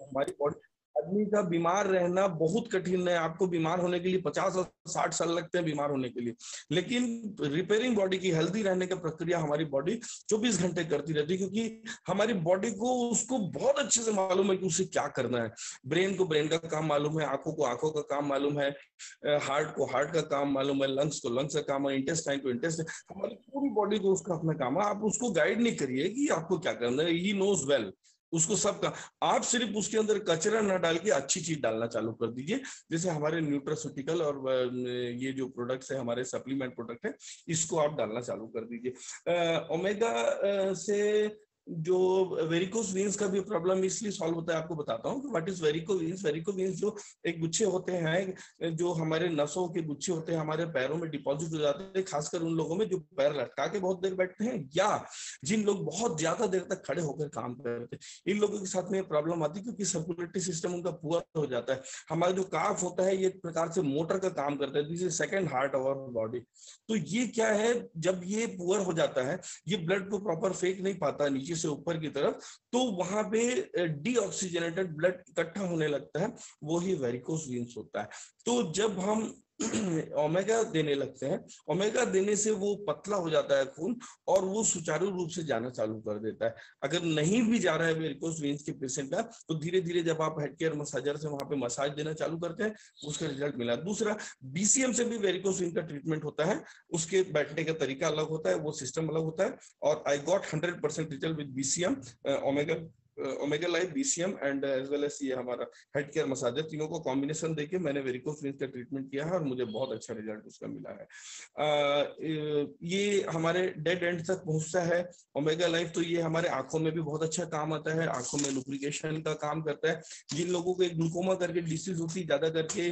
हमारी बॉडी, आदमी का बीमार रहना बहुत कठिन है, आपको बीमार होने के लिए 50 और 60 साल लगते हैं बीमार होने के लिए, लेकिन रिपेयरिंग बॉडी की, हेल्दी रहने का प्रक्रिया हमारी बॉडी 24 घंटे करती रहती है, क्योंकि हमारी बॉडी को उसको बहुत अच्छे से मालूम है कि उसे क्या करना है। ब्रेन को ब्रेन का काम मालूम है, आंखों को आंखों का काम मालूम है, हार्ट को हार्ट का काम मालूम है, लंग्स को लंग्स का काम है, इंटेस्टाइन को इंटेस्टाइन, हमारी पूरी बॉडी को उसका अपना काम है। आप उसको गाइड नहीं करिए कि आपको क्या करना है, ही नोज वेल, उसको सब का, आप सिर्फ उसके अंदर कचरा ना डाल के अच्छी चीज डालना चालू कर दीजिए। जैसे हमारे न्यूट्रास्यूटिकल और ये जो प्रोडक्ट्स है, हमारे सप्लीमेंट प्रोडक्ट है, इसको आप डालना चालू कर दीजिए। ओमेगा से जो वेरिकोस वेन्स का भी प्रॉब्लम इसलिए सॉल्व होता है, आपको बताता हूँ कि व्हाट इज वेरिको वेन्स। वेरिको वेन्स जो एक गुच्छे होते हैं, जो हमारे नसों के गुच्छे होते हैं, हमारे पैरों में डिपॉजिट हो जाते हैं, खासकर उन लोगों में जो पैर लटका के बहुत देर बैठते हैं, या जिन लोग बहुत ज्यादा देर तक खड़े होकर काम करते हैं, इन लोगों के साथ में प्रॉब्लम आती है, क्योंकि सर्कुलेटरी सिस्टम उनका पुअर हो जाता है। हमारा जो काफ होता है ये एक प्रकार से मोटर का काम करता है, this is second heart of our body. तो ये क्या है, जब ये पुअर हो जाता है, ये ब्लड को प्रॉपर फेंक नहीं पाता नीचे से ऊपर की तरफ, तो वहां पे डीऑक्सीजनेटेड ब्लड इकट्ठा होने लगता है, वो ही वेरिकोस वेन्स होता है। तो जब हम ओमेगा देने लगते हैं, ओमेगा देने से वो पतला हो जाता है खून, और वो सुचारू रूप से जाना चालू कर देता है। अगर नहीं भी जा रहा है वेरिकोस वेन्स के पेशेंट का, तो धीरे धीरे जब आप हेड केयर मसाजर से वहां पे मसाज देना चालू करते हैं, उसका रिजल्ट मिला। दूसरा, बीसीएम से भी वेरिकोस वेन का ट्रीटमेंट होता है, उसके बैठने का तरीका अलग होता है, वो सिस्टम अलग होता है, और I got 100% result with BCM, omega life, BCM and as well as ये हमारा हेड केयर मसाजर, तीनों को कॉम्बिनेशन देके मैंने वेरिकोस वेन्स का ट्रीटमेंट किया है और मुझे बहुत अच्छा रिजल्ट उसका मिला है। ये हमारे डेड एंड तक पहुंचता है ओमेगा लाइफ, तो ये हमारे आंखों में भी बहुत अच्छा काम आता है, आंखों में लुब्रिकेशन का काम करता है। जिन लोगों को एक ग्लूकोमा करके डिसीज होती है, ज्यादा करके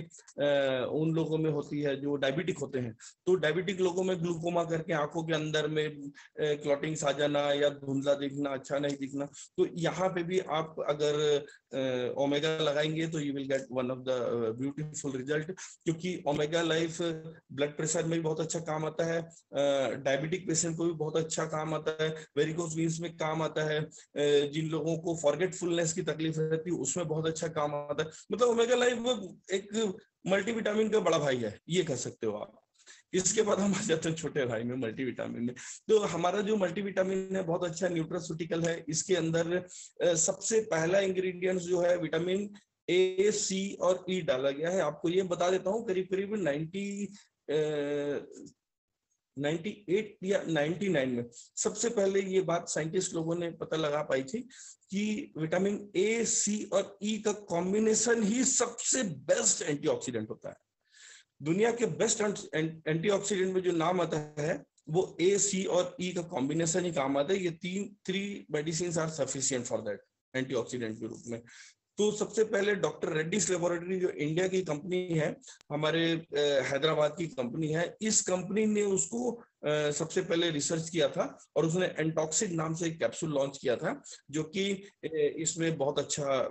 उन लोगों में होती है जो डायबिटिक होते हैं, तो डायबिटिक लोगों में ग्लूकोमा करके आंखों के अंदर में क्लॉटिंग्स आ जाना या धुंधला दिखना, अच्छा नहीं दिखना, तो यहाँ पे भी आप अगर ओमेगा लगाएंगे तो you will get one of the beautiful result, क्योंकि ओमेगा लाइफ ब्लड प्रेशर में भी बहुत अच्छा काम आता है, डायबिटिक पेशेंट को भी बहुत अच्छा काम आता है, वेरिकोस वेन्स में काम आता है, जिन लोगों को फॉरगेटफुलनेस की तकलीफ रहती है उसमें बहुत अच्छा काम आता है। मतलब ओमेगा लाइफ एक मल्टीविटामिन का बड़ा भाई है, ये कह सकते हो आप। इसके बाद हम आ जाते हैं छोटे भाई में, मल्टीविटामिन में। तो हमारा जो मल्टीविटामिन है बहुत अच्छा न्यूट्रास्यूटिकल है, इसके अंदर सबसे पहला इंग्रेडिएंट जो है विटामिन ए, सी और ई डाला गया है। आपको ये बता देता हूँ, करीब करीब 98 या 99 में सबसे पहले ये बात साइंटिस्ट लोगों ने पता लगा पाई थी कि विटामिन ए, सी और ई का कॉम्बिनेशन ही सबसे बेस्ट एंटीऑक्सीडेंट होता है। दुनिया के बेस्ट एंटीऑक्सीडेंट में जो नाम आता है वो ए, सी और ई का कॉम्बिनेशन ही काम आता है। ये three medicine are sufficient for that antioxidant के रूप में। तो सबसे पहले डॉक्टर रेड्डीज लेबोरेटरी जो इंडिया की कंपनी है, हमारे हैदराबाद की कंपनी है, इस कंपनी ने उसको सबसे पहले रिसर्च किया था और उसने एंटॉक्सिक नाम से एक कैप्सूल लॉन्च किया था, जो कि इसमें बहुत अच्छा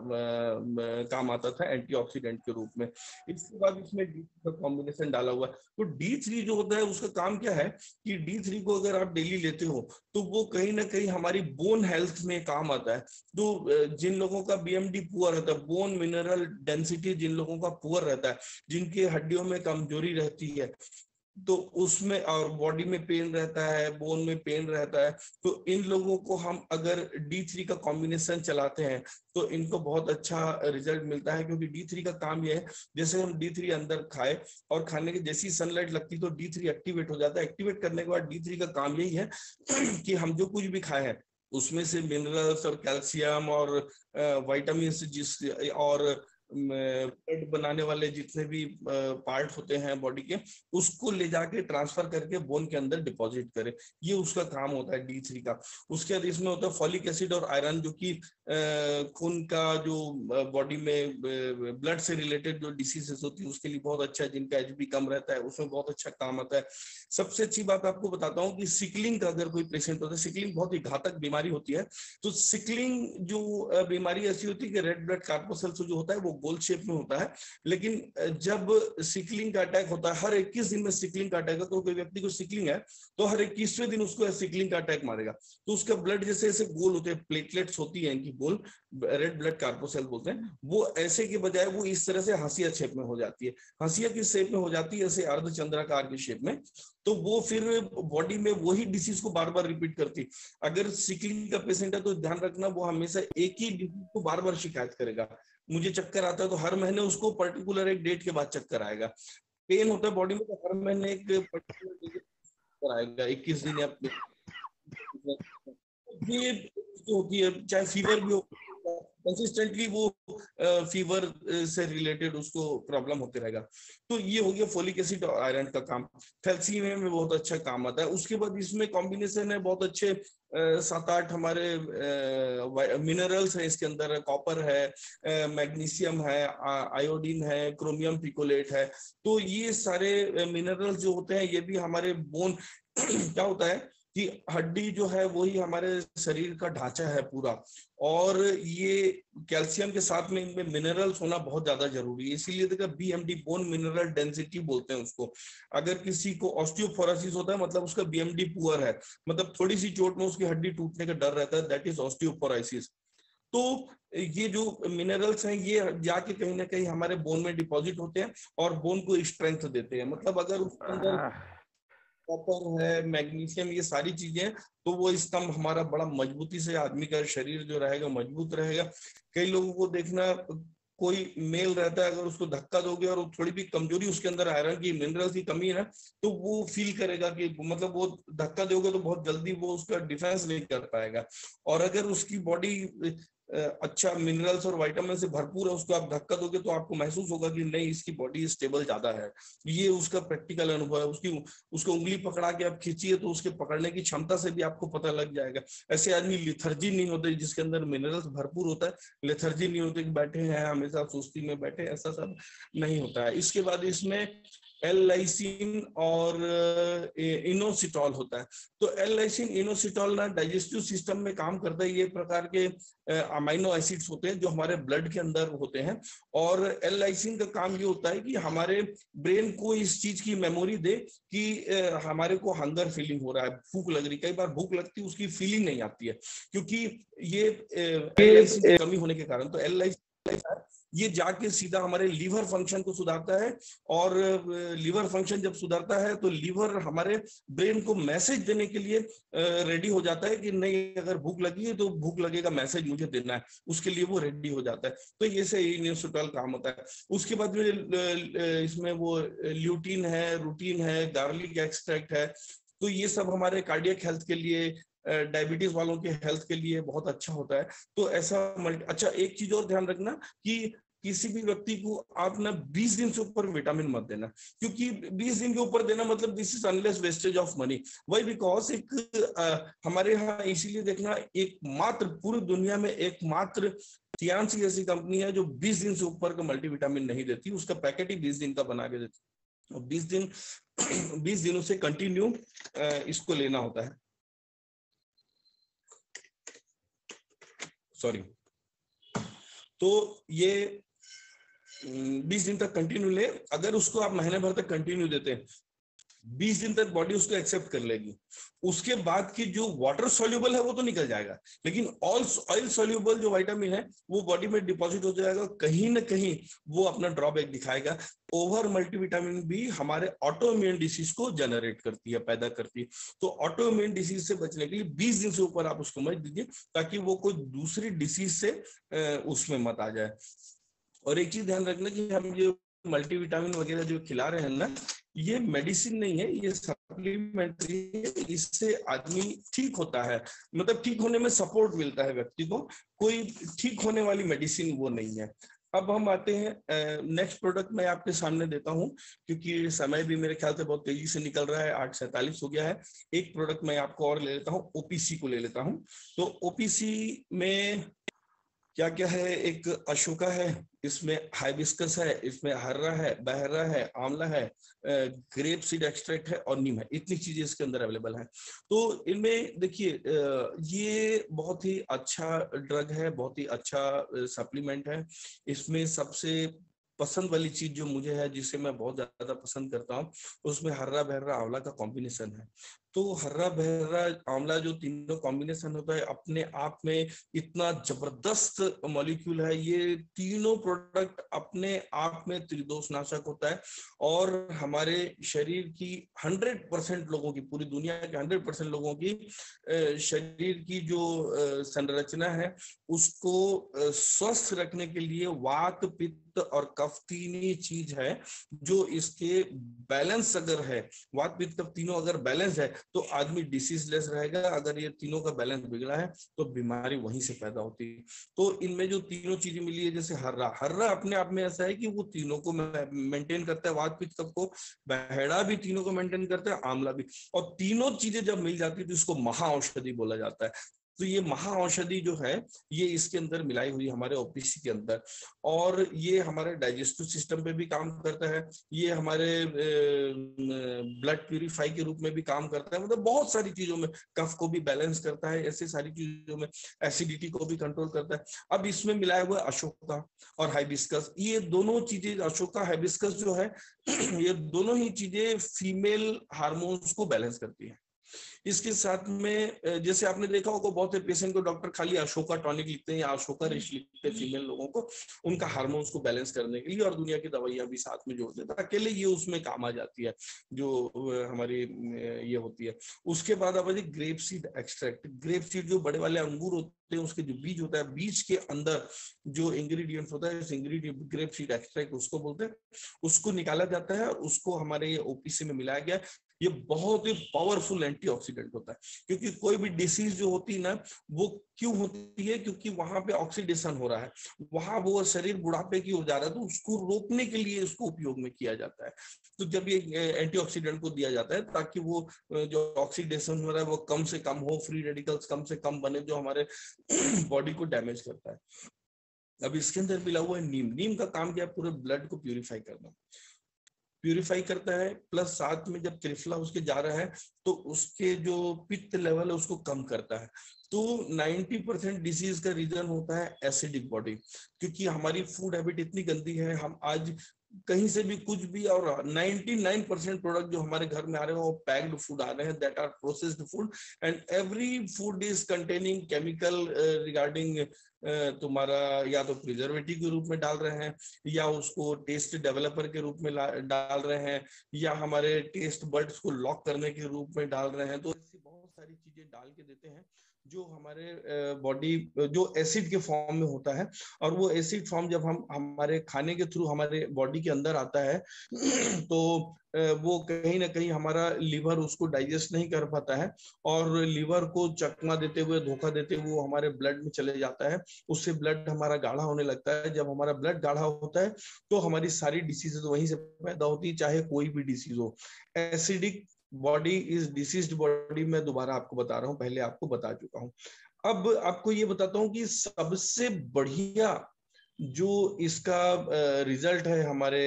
काम आता था एंटीऑक्सीडेंट के रूप में। इसके बाद इसमें D3 का कॉम्बिनेशन डाला हुआ है। तो D3 जो होता है उसका काम क्या है कि D3 को अगर आप डेली लेते हो तो वो कहीं ना कहीं हमारी बोन हेल्थ में काम आता है। तो जिन लोगों का BMD पुअर रहता है, बोन मिनरल डेंसिटी जिन लोगों का पुअर रहता है, जिनकी हड्डियों में कमजोरी रहती है, तो उसमें और बॉडी में पेन रहता है, बोन में पेन रहता है, तो इन लोगों को हम अगर D3 का कॉम्बिनेशन चलाते हैं तो इनको बहुत अच्छा रिजल्ट मिलता है। क्योंकि D3 का काम यह है, जैसे हम D3 अंदर खाए और खाने के जैसी सनलाइट लगती तो D3 एक्टिवेट हो जाता है। एक्टिवेट करने के बाद D3 का काम यही है कि हम जो कुछ भी खाए हैं उसमें से मिनरल्स और कैल्शियम और विटामिन जिस और ब्लड बनाने वाले जितने भी पार्ट होते हैं बॉडी के, उसको ले जाके ट्रांसफर करके बोन के अंदर डिपॉजिट करे। ये उसका काम होता है D3 का। उसके बाद इसमें होता है फॉलिक एसिड और आयरन, जो कि खून का जो बॉडी में ब्लड से रिलेटेड जो डिसीजेस होती है उसके लिए बहुत अच्छा है। जिनका HB कम रहता है उसमें बहुत अच्छा काम आता है। सबसे अच्छी बात आपको बताता हूँ कि सिकलिंग का अगर कोई पेशेंट होता है, सिकलिंग बहुत ही घातक बीमारी होती है। तो सिकलिंग जो बीमारी ऐसी होती है कि रेड ब्लड कार्पोसेल्स जो होता है वो गोल शेप में होता है, लेकिन जब सिकलिंग का अटैक होता है, हर 21 दिन में सिकलिंग का अटैक है, तो कोई व्यक्ति को सिकलिंग है तो हर 21वें दिन उसको सिकलिंग का अटैक मारेगा। तो उसका ब्लड जैसे ऐसे गोल होते हैं, प्लेटलेट्स होती है इनकी गोल, रेड ब्लड कार्पोसेल बोलते हैं, वो ऐसे के बजाय वो इस तरह से हंसिया शेप में हो जाती है। हंसिया किस शेप में हो जाती है? ऐसे अर्धचंद्राकार की शेप में। तो वो फिर बॉडी में वही डिसीज को बार बार रिपीट करती। अगर सिकलिंग का पेशेंट है तो ध्यान रखना, वो हमेशा एक ही डिसीज को बार बार शिकायत करेगा। मुझे चक्कर आता है तो हर महीने उसको पर्टिकुलर एक डेट के बाद चक्कर आएगा। पेन होता है बॉडी में तो हर महीने एक पर्टिकुलर डेट चक्कर आएगा, 21 दिन या ये जो होती है, चाहे फीवर भी हो, कंसिस्टेंटली वो फीवर से रिलेटेड उसको प्रॉब्लम होते रहेगा। तो ये हो गया फोलिक एसिड और आयरन का काम। थैलेसीमिया में बहुत अच्छा काम आता है। उसके बाद इसमें कॉम्बिनेशन है बहुत अच्छे 7-8 हमारे मिनरल्स है इसके अंदर। कॉपर है, मैग्नीशियम है, आयोडीन है, क्रोमियम पिकोलेट है। तो ये सारे मिनरल्स जो होते हैं ये भी हमारे बोन क्या होता है कि हड्डी जो है वही हमारे शरीर का ढांचा है पूरा, और ये कैल्शियम के साथ में इनमें मिनरल्स होना बहुत ज्यादा जरूरी है। इसीलिए देखा BMD बोन मिनरल डेंसिटी बोलते हैं उसको। अगर किसी को ऑस्टियोपोरोसिस होता है मतलब उसका BMD पुअर है, मतलब थोड़ी सी चोट में उसकी हड्डी टूटने का डर रहता है, दैट इज ऑस्टियोपोरोसिस। तो ये जो मिनरल्स हैं ये जाके कहीं ना कहीं हमारे बोन में डिपॉजिट होते हैं और बोन को स्ट्रेंथ देते हैं। मतलब अगर उसके अंदर कॉपर है, मैग्नीशियम, ये सारी चीजें, तो वो स्तंभ हमारा बड़ा मजबूती से, आदमी का शरीर जो रहेगा मजबूत रहेगा। कई लोगों को देखना, कोई मेल रहता है अगर उसको धक्का दोगे और थोड़ी भी कमजोरी उसके अंदर आयरन की, मिनरल्स की कमी है ना, तो वो फील करेगा कि मतलब वो धक्का दोगे तो बहुत जल्दी वो उसका डिफेंस नहीं कर पाएगा। और अगर उसकी बॉडी अच्छा मिनरल्स और विटामिन से भरपूर है, उसको आप धक्का दोगे तो आपको महसूस होगा कि नहीं, इसकी बॉडी स्टेबल ज्यादा है। ये उसका प्रैक्टिकल अनुभव है। उसको उंगली पकड़ा के आप खींचिए तो उसके पकड़ने की क्षमता से भी आपको पता लग जाएगा। ऐसे आदमी लिथर्जी नहीं होते जिसके अंदर मिनरल्स भरपूर होता है। लिथर्जी नहीं होते कि बैठे हैं हमेशा सुस्ती में बैठे, ऐसा सब नहीं होता है। इसके बाद इसमें L-लाइसिन और इनोसिटॉल होता है। तो L-लाइसिन इनोसिटॉल ना डाइजेस्टिव सिस्टम में काम करता है। ये प्रकार के अमाइनो एसिड्स होते हैं जो हमारे ब्लड के अंदर होते हैं। और L-लाइसिन का काम ये होता है कि हमारे ब्रेन को इस चीज की मेमोरी दे कि हमारे को हंगर फीलिंग हो रहा है, भूख लग रही। कई बार भूख लगती है, उसकी फीलिंग नहीं आती है क्योंकि ये L-लाइसिन की कमी होने के कारण। तो L-लाइसिन ये जाके सीधा हमारे लीवर फंक्शन को सुधारता है, और लीवर फंक्शन जब सुधारता है तो लीवर हमारे ब्रेन को मैसेज देने के लिए रेडी हो जाता है कि नहीं, अगर भूख लगी है तो भूख लगेगा, मैसेज मुझे देना है, उसके लिए वो रेडी हो जाता है। तो ये से इनोसिटॉल काम होता है। उसके बाद में इसमें वो ल्यूटीन है, रूटीन है, गार्लिक एक्सट्रैक्ट है। तो ये सब हमारे कार्डियक हेल्थ के लिए, डायबिटीज वालों के हेल्थ के लिए बहुत अच्छा होता है। तो ऐसा अच्छा, एक चीज और ध्यान रखना कि किसी भी व्यक्ति को आप ना 20 दिन से ऊपर विटामिन मत देना, क्योंकि 20 दिन के ऊपर देना मतलब this is unless wastage of money. Why because हमारे यहाँ इसीलिए देखना, एकमात्र पूरी दुनिया में एकमात्र थियांसी ऐसी कंपनी है जो 20 दिन से ऊपर का मल्टीविटामिन नहीं देती, उसका पैकेट ही 20 दिन का बना के देती, और 20 दिनों से कंटिन्यू इसको लेना होता है। सॉरी, तो ये 20 दिन तक कंटिन्यू ले, अगर उसको आप महीने भर तक कंटिन्यू देते हैं, 20 दिन तक बॉडी उसको एक्सेप्ट कर लेगी। उसके बाद की जो वाटर सोल्यूबल है वो तो निकल जाएगा, लेकिन ऑयल सोल्यूबल जो विटामिन है वो बॉडी में डिपॉजिट हो जाएगा, कहीं ना कहीं वो अपना ड्रॉबैक दिखाएगा। ओवर मल्टीविटामिन भी हमारे ऑटोइम्यून डिसीज को जनरेट करती है, पैदा करती है। तो ऑटोइम्यून डिसीज से बचने के लिए 20 दिन से ऊपर आप उसको मत दीजिए, ताकि वो कोई दूसरी डिसीज से उसमें मत आ जाए। और एक चीज ध्यान रखना कि हम जो मल्टीविटामिन वगैरह जो खिला रहे हैं ना, ये मेडिसिन नहीं है, ये सप्लीमेंट्री है। इससे आदमी ठीक होता है, मतलब ठीक होने में सपोर्ट मिलता है व्यक्ति को, कोई ठीक होने वाली मेडिसिन वो नहीं है। अब हम आते हैं नेक्स्ट प्रोडक्ट मैं आपके सामने देता हूं, क्योंकि समय भी मेरे ख्याल से बहुत तेजी से निकल रहा है, 8:47 हो गया है। एक प्रोडक्ट मैं आपको और ले लेता हूं, ओपीसी को ले लेता हूं। तो ओपीसी में क्या क्या है, एक अशोका है, इसमें हाइबिस्कस है, इसमें हर्रा है, बहरा है, आंवला है, ग्रेप सीड एक्सट्रैक्ट है और नीम है। इतनी चीजें इसके अंदर अवेलेबल है। तो इनमें देखिए ये बहुत ही अच्छा ड्रग है, बहुत ही अच्छा सप्लीमेंट है। इसमें सबसे पसंद वाली चीज जो मुझे है, जिसे मैं बहुत ज्यादा पसंद करता हूँ, उसमें हर्रा बहरा आंवला का कॉम्बिनेशन है। तो हर्रा बहरा आंवला जो तीनों कॉम्बिनेशन होता है, अपने आप में इतना जबरदस्त मॉलिक्यूल है। ये तीनों प्रोडक्ट अपने आप में त्रिदोषनाशक होता है, और हमारे शरीर की 100% लोगों की, पूरी दुनिया के 100% लोगों की शरीर की जो संरचना है उसको स्वस्थ रखने के लिए वात पित्त और कफ तीन ही चीज है जो इसके बैलेंस अगर है, वात पित्त कफ तीनों अगर बैलेंस है तो आदमी डिसीजलेस रहेगा। अगर ये तीनों का बैलेंस बिगड़ा है तो बीमारी वहीं से पैदा होती है। तो इनमें जो तीनों चीजें मिली है, जैसे हर्रा अपने आप में ऐसा है कि वो तीनों को मेंटेन करता है, वात पित्त कफ को, बहरा भी तीनों को मेंटेन करता है, आंवला भी, और तीनों चीजें जब मिल जाती है तो इसको महाऔषधि बोला जाता है। तो ये महाऔषधि जो है ये इसके अंदर मिलाई हुई हमारे ओपीसी के अंदर, और ये हमारे डाइजेस्टिव सिस्टम पे भी काम करता है, ये हमारे ब्लड प्यूरिफाई के रूप में भी काम करता है, मतलब बहुत सारी चीजों में, कफ को भी बैलेंस करता है, ऐसे सारी चीजों में एसिडिटी को भी कंट्रोल करता है। अब इसमें मिलाया हुआ अशोका और हाइबिस्कस, ये दोनों चीजें, अशोका हाइबिस्कस जो है ये दोनों ही चीजें फीमेल हार्मोन्स को बैलेंस करती है। इसके साथ में जैसे आपने देखा होगा बहुत से पेशेंट को डॉक्टर खाली अशोका टॉनिक लिखते हैं या अशोका रिच लिखते हैं फीमेल लोगों को, उनका हार्मोन्स को बैलेंस करने के लिए, और दुनिया की दवाइयां भी साथ में जोड़ देते हैं, अकेले ये उसमें काम आ जाती है जो हमारी ये होती है। उसके बाद अब grape seed extract, grape seed जो बड़े वाले अंगूर होते हैं उसके जो बीज होता है, बीज के अंदर जो इंग्रेडिएंट्स होता है, इस इंग्रेडिएंट ग्रेप सीड एक्सट्रैक्ट उसको बोलते हैं, उसको निकाला जाता है और उसको हमारे ये ओपीसी में मिलाया गया। ये बहुत ही पावरफुल एंटीऑक्सीडेंट होता है, क्योंकि कोई भी डिसीज जो होती है ना वो क्यों होती है, क्योंकि वहां पे ऑक्सीडेशन हो रहा है, वहां वो शरीर बुढ़ापे की हो जा रहा है, तो उसको रोकने के लिए इसको उपयोग में किया जाता है। तो जब ये एंटीऑक्सीडेंट को दिया जाता है ताकि वो जो ऑक्सीडेशन हो रहा है वो कम से कम हो, फ्री रेडिकल्स कम से कम बने जो हमारे बॉडी को डैमेज करता है। अब इसके अंदर मिला हुआ है नीम। नीम का काम क्या है, पूरे ब्लड को प्यूरिफाई करना, प्यूरिफाई करता है, प्लस साथ में जब त्रिफला उसके जा रहा है तो उसके जो पित्त लेवल है उसको कम करता है। तो 90% डिसीज का रीजन होता है एसिडिक बॉडी, क्योंकि हमारी फूड हैबिट इतनी गंदी है, हम आज कहीं से भी कुछ भी, और 99% प्रोडक्ट जो हमारे घर में आ रहे हैं वो पैक्ड फूड आ रहे हैं, that are processed food, and every food is containing chemical regarding तुम्हारा, या तो प्रिजर्वेटिव के रूप में डाल रहे हैं, या उसको टेस्ट डेवलपर के रूप में डाल रहे हैं, या हमारे टेस्ट बड्स को लॉक करने के रूप में डाल रहे हैं। तो ऐसी बहुत सारी चीजें डाल के देते हैं जो हमारे बॉडी जो एसिड के फॉर्म में होता है, और वो एसिड फॉर्म जब हम हमारे खाने के थ्रू हमारे बॉडी के अंदर आता है तो वो कहीं ना कहीं हमारा लीवर उसको डाइजेस्ट नहीं कर पाता है, और लीवर को चकमा देते हुए, धोखा देते हुए वो हमारे ब्लड में चले जाता है, उससे ब्लड हमारा गाढ़ा होने लगता है। जब हमारा ब्लड गाढ़ा होता है तो हमारी सारी डिसीजेज वहीं से पैदा होती है, चाहे कोई भी डिसीज हो। Acidic body is deceased body, मैं दोबारा आपको बता रहा हूँ, पहले आपको बता चुका हूँ। अब आपको ये बताता हूँ कि सबसे बढ़िया जो इसका रिजल्ट है हमारे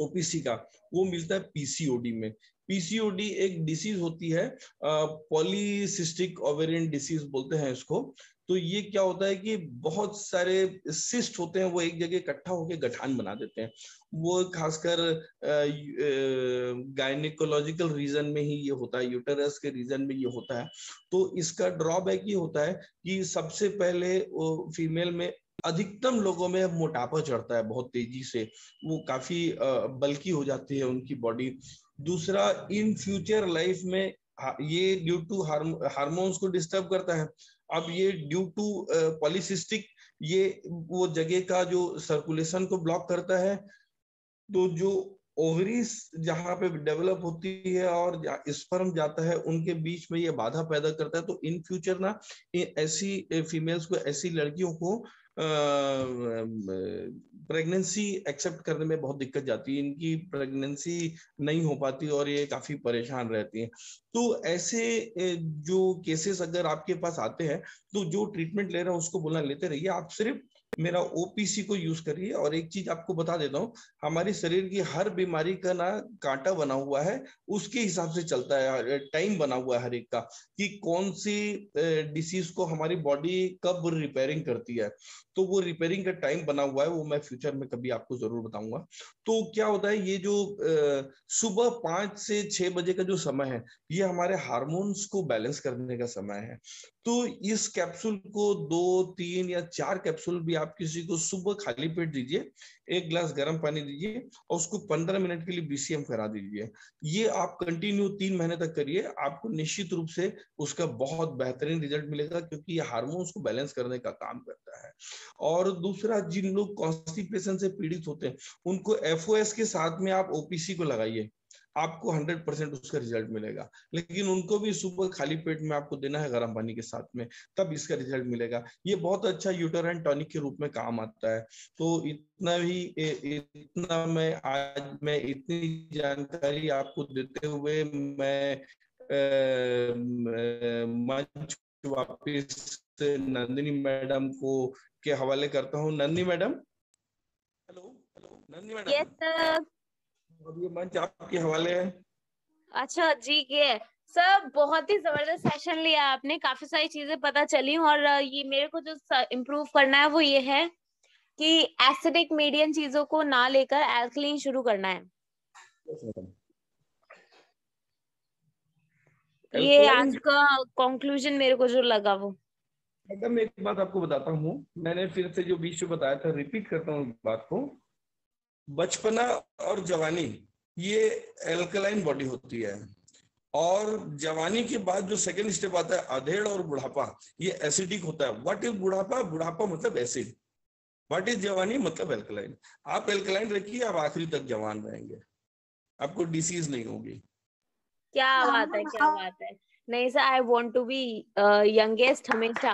ओपीसी का, वो मिलता है पीसीओडी में। पीसीओडी एक डिसीज होती है, पॉलीसिस्टिक ओवेरियन डिसीज बोलते हैं इसको। तो ये क्या होता है कि बहुत सारे सिस्ट होते हैं, वो एक जगह इकट्ठा होकर गठान बना देते हैं। वो खासकर गायनिकोलॉजिकल रीजन में ही ये होता है, यूटेरस के रीजन में ये होता है। तो इसका ड्रॉबैक ये होता है कि सबसे पहले फीमेल में अधिकतम लोगों में मोटापा चढ़ता है बहुत तेजी से, वो काफी बल्की हो जाती है उनकी बॉडी। दूसरा, इन फ्यूचर लाइफ में ये ड्यू टू हार्मोन्स को डिस्टर्ब करता है। अब ये ड्यू टू पॉलीसिस्टिक, ये वो जगह का जो सर्कुलेशन को ब्लॉक करता है। तो जो ओवरीज जहां पे डेवलप होती है और स्पर्म जाता है, उनके बीच में ये बाधा पैदा करता है। तो इन फ्यूचर ना ऐसी फीमेल्स को, ऐसी लड़कियों को प्रेगनेंसी एक्सेप्ट करने में बहुत दिक्कत जाती है, इनकी प्रेगनेंसी नहीं हो पाती और ये काफी परेशान रहती हैं। तो ऐसे जो केसेस अगर आपके पास आते हैं, तो जो ट्रीटमेंट ले रहा है उसको बोलना लेते रहिए, आप सिर्फ मेरा ओपीसी को यूज करिए। और एक चीज आपको बता देता हूँ, हमारे शरीर की हर बीमारी का ना कांटा बना हुआ है, उसके हिसाब से चलता है, टाइम बना हुआ है हर एक का, कि कौन सी डिसीज को हमारी बॉडी कब रिपेयरिंग करती है। तो वो रिपेयरिंग का टाइम बना हुआ है, वो मैं फ्यूचर में कभी आपको जरूर बताऊंगा। तो क्या होता है, ये जो सुबह 5 से 6 बजे का जो समय है, ये हमारे हार्मोन्स को बैलेंस करने का समय है। तो इस कैप्सूल को 2, 3 या 4 कैप्सूल भी आप किसी को सुबह खाली पेट दीजिए, 1 गिलास गर्म पानी दीजिए और उसको 15 मिनट के लिए बीसीएम करा दीजिए। ये आप कंटिन्यू 3 महीने तक करिए, आपको निश्चित रूप से उसका बहुत बेहतरीन रिजल्ट मिलेगा, क्योंकि ये हार्मोन्स को बैलेंस करने का काम करता है। और दूसरा, जिन लोग कॉन्स्टिपेशन से पीड़ित होते हैं, उनको एफओएस के साथ में आप ओपीसी को लगाइए, आपको 100% उसका रिजल्ट मिलेगा। लेकिन उनको भी सुबह खाली पेट में आपको देना है गर्म पानी के साथ में, तब इसका रिजल्ट मिलेगा। ये बहुत अच्छा यूटेराइन टॉनिक के रूप में काम आता है। तो इतना मैं इतनी जानकारी आपको देते हुए मैं मंच वापिस नंदिनी मैडम को के हवाले करता हूँ। Nandini madam, hello hello Nandini madam. Yes sir. अब ये मंच आपके हवाले है। अच्छा जी, के सर बहुत ही जबरदस्त सेशन लिया आपने, काफी सारी चीजें पता चली। और ये मेरे को जो इम्प्रूव करना है वो ये है कि एसिडिक मीडियम चीजों को ना लेकर एल्कलीन शुरू करना है। ये आज का कंक्लूजन मेरे को जो लगा वो। मैडम एक बात आपको बताता हूँ, मैंने फिर से जो बीच में बताया था, रिपीट करता हूँ बात को। बचपना और जवानी ये एल्कलाइन बॉडी होती है, और जवानी के बाद जो सेकंड स्टेप आता है अधेड़ और बुढ़ापा, ये एसिडिक होता है। व्हाट इज बुढ़ापा? बुढ़ापा मतलब एसिड। व्हाट इज जवानी? मतलब एल्कलाइन। आप एल्कलाइन रखिए, आप आखिरी तक जवान रहेंगे, आपको डिसीज नहीं होगी। क्या बात है, क्या बात है। नहीं sir, I want to be youngest हमेशा।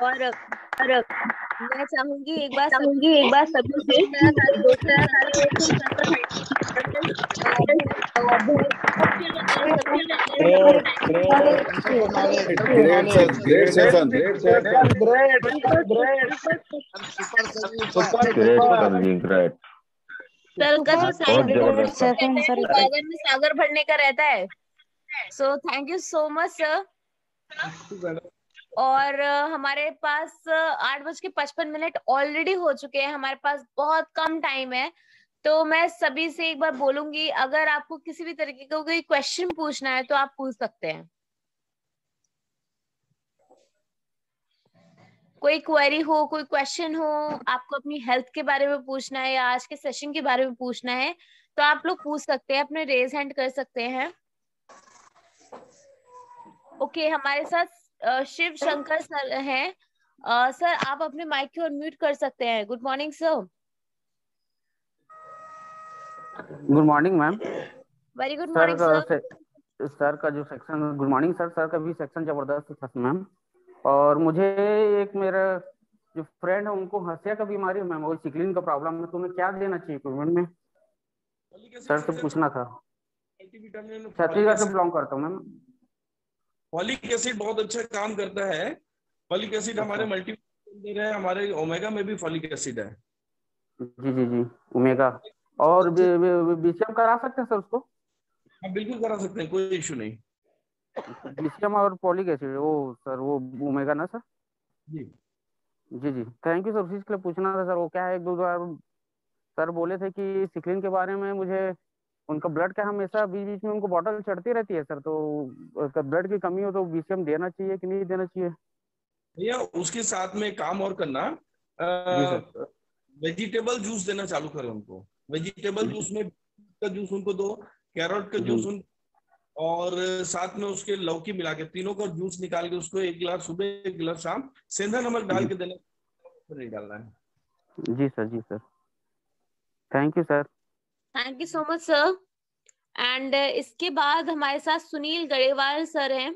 और मैं चाहूंगी एक बार सभी से दो चार Great session. Great. सर का जो सागर में सागर भरने का रहता है। So thank you so much sir. और हमारे पास 8:55 ऑलरेडी हो चुके हैं, हमारे पास बहुत कम टाइम है। तो मैं सभी से एक बार बोलूंगी, अगर आपको किसी भी तरीके का कोई क्वेश्चन पूछना है तो आप पूछ सकते हैं। कोई क्वेरी हो, कोई क्वेश्चन हो, आपको अपनी हेल्थ के बारे में पूछना है या आज के सेशन के बारे में पूछना है, तो आप लोग पूछ सकते हैं, अपने रेज हैंड कर सकते हैं। ओके, हमारे साथ शिव शंकर सर हैं। सर आप अपने माइक को अनम्यूट कर सकते हैं। Good morning sir. Good morning ma'am. Very good morning sir. Sir का जो section, good morning sir. Sir का भी सेक्शन जबरदस्त था मैम। और मुझे एक मेरा जो फ्रेंड है उनको हंसिया का बीमारी है मैम, वो सिकलिन का प्रॉब्लम है, तो उन्हें क्या देना चाहिए इक्विपमेंट में? सर से पूछना था। छत्तीसगढ़ से बिलोंग करता हूँ मैम। फॉलिक एसिड बहुत अच्छा काम करता है। फॉलिक एसिड हमारे मल्टी है, हमारे ओमेगा में भी फॉलिक एसिड है। जी जी जी, ओमेगा। और बीसीएम करा सकते हैं सर उसको? हाँ बिल्कुल करा सकते हैं, कोई इशू नहीं। बीसीएम और फॉलिक एसिड, वो सर वो ओमेगा ना सर? जी जी जी, थैंक यू सर। उसी के लिए पूछना था सर। वो क्या है, एक दो बार सर बोले थे कि सिक्लिन के बारे में मुझे, उनका ब्लड का हमेशा बीच बीच में उनको बॉटल चढ़ती रहती है सर, तो ब्लड की कमी हो तो बीसीएम देना चाहिए कि नहीं देना चाहिए? भैया, उसके साथ में काम और करना, जी सर। वेजिटेबल जूस देना चालू करें उनको। वेजिटेबल जूस में का जूस उनको दो, कैरोट का जूस जी और साथ में उसके लौकी मिला के, तीनों का जूस निकाल के उसको 1 गिलास सुबह 1 गिलास शाम सेंधा नमक डाल के देना, नहीं डालना है। जी सर। जी sir, thank you sir. Thank you so much sir. And इसके बाद हमारे साथ सुनील गरेवाल सर हैं।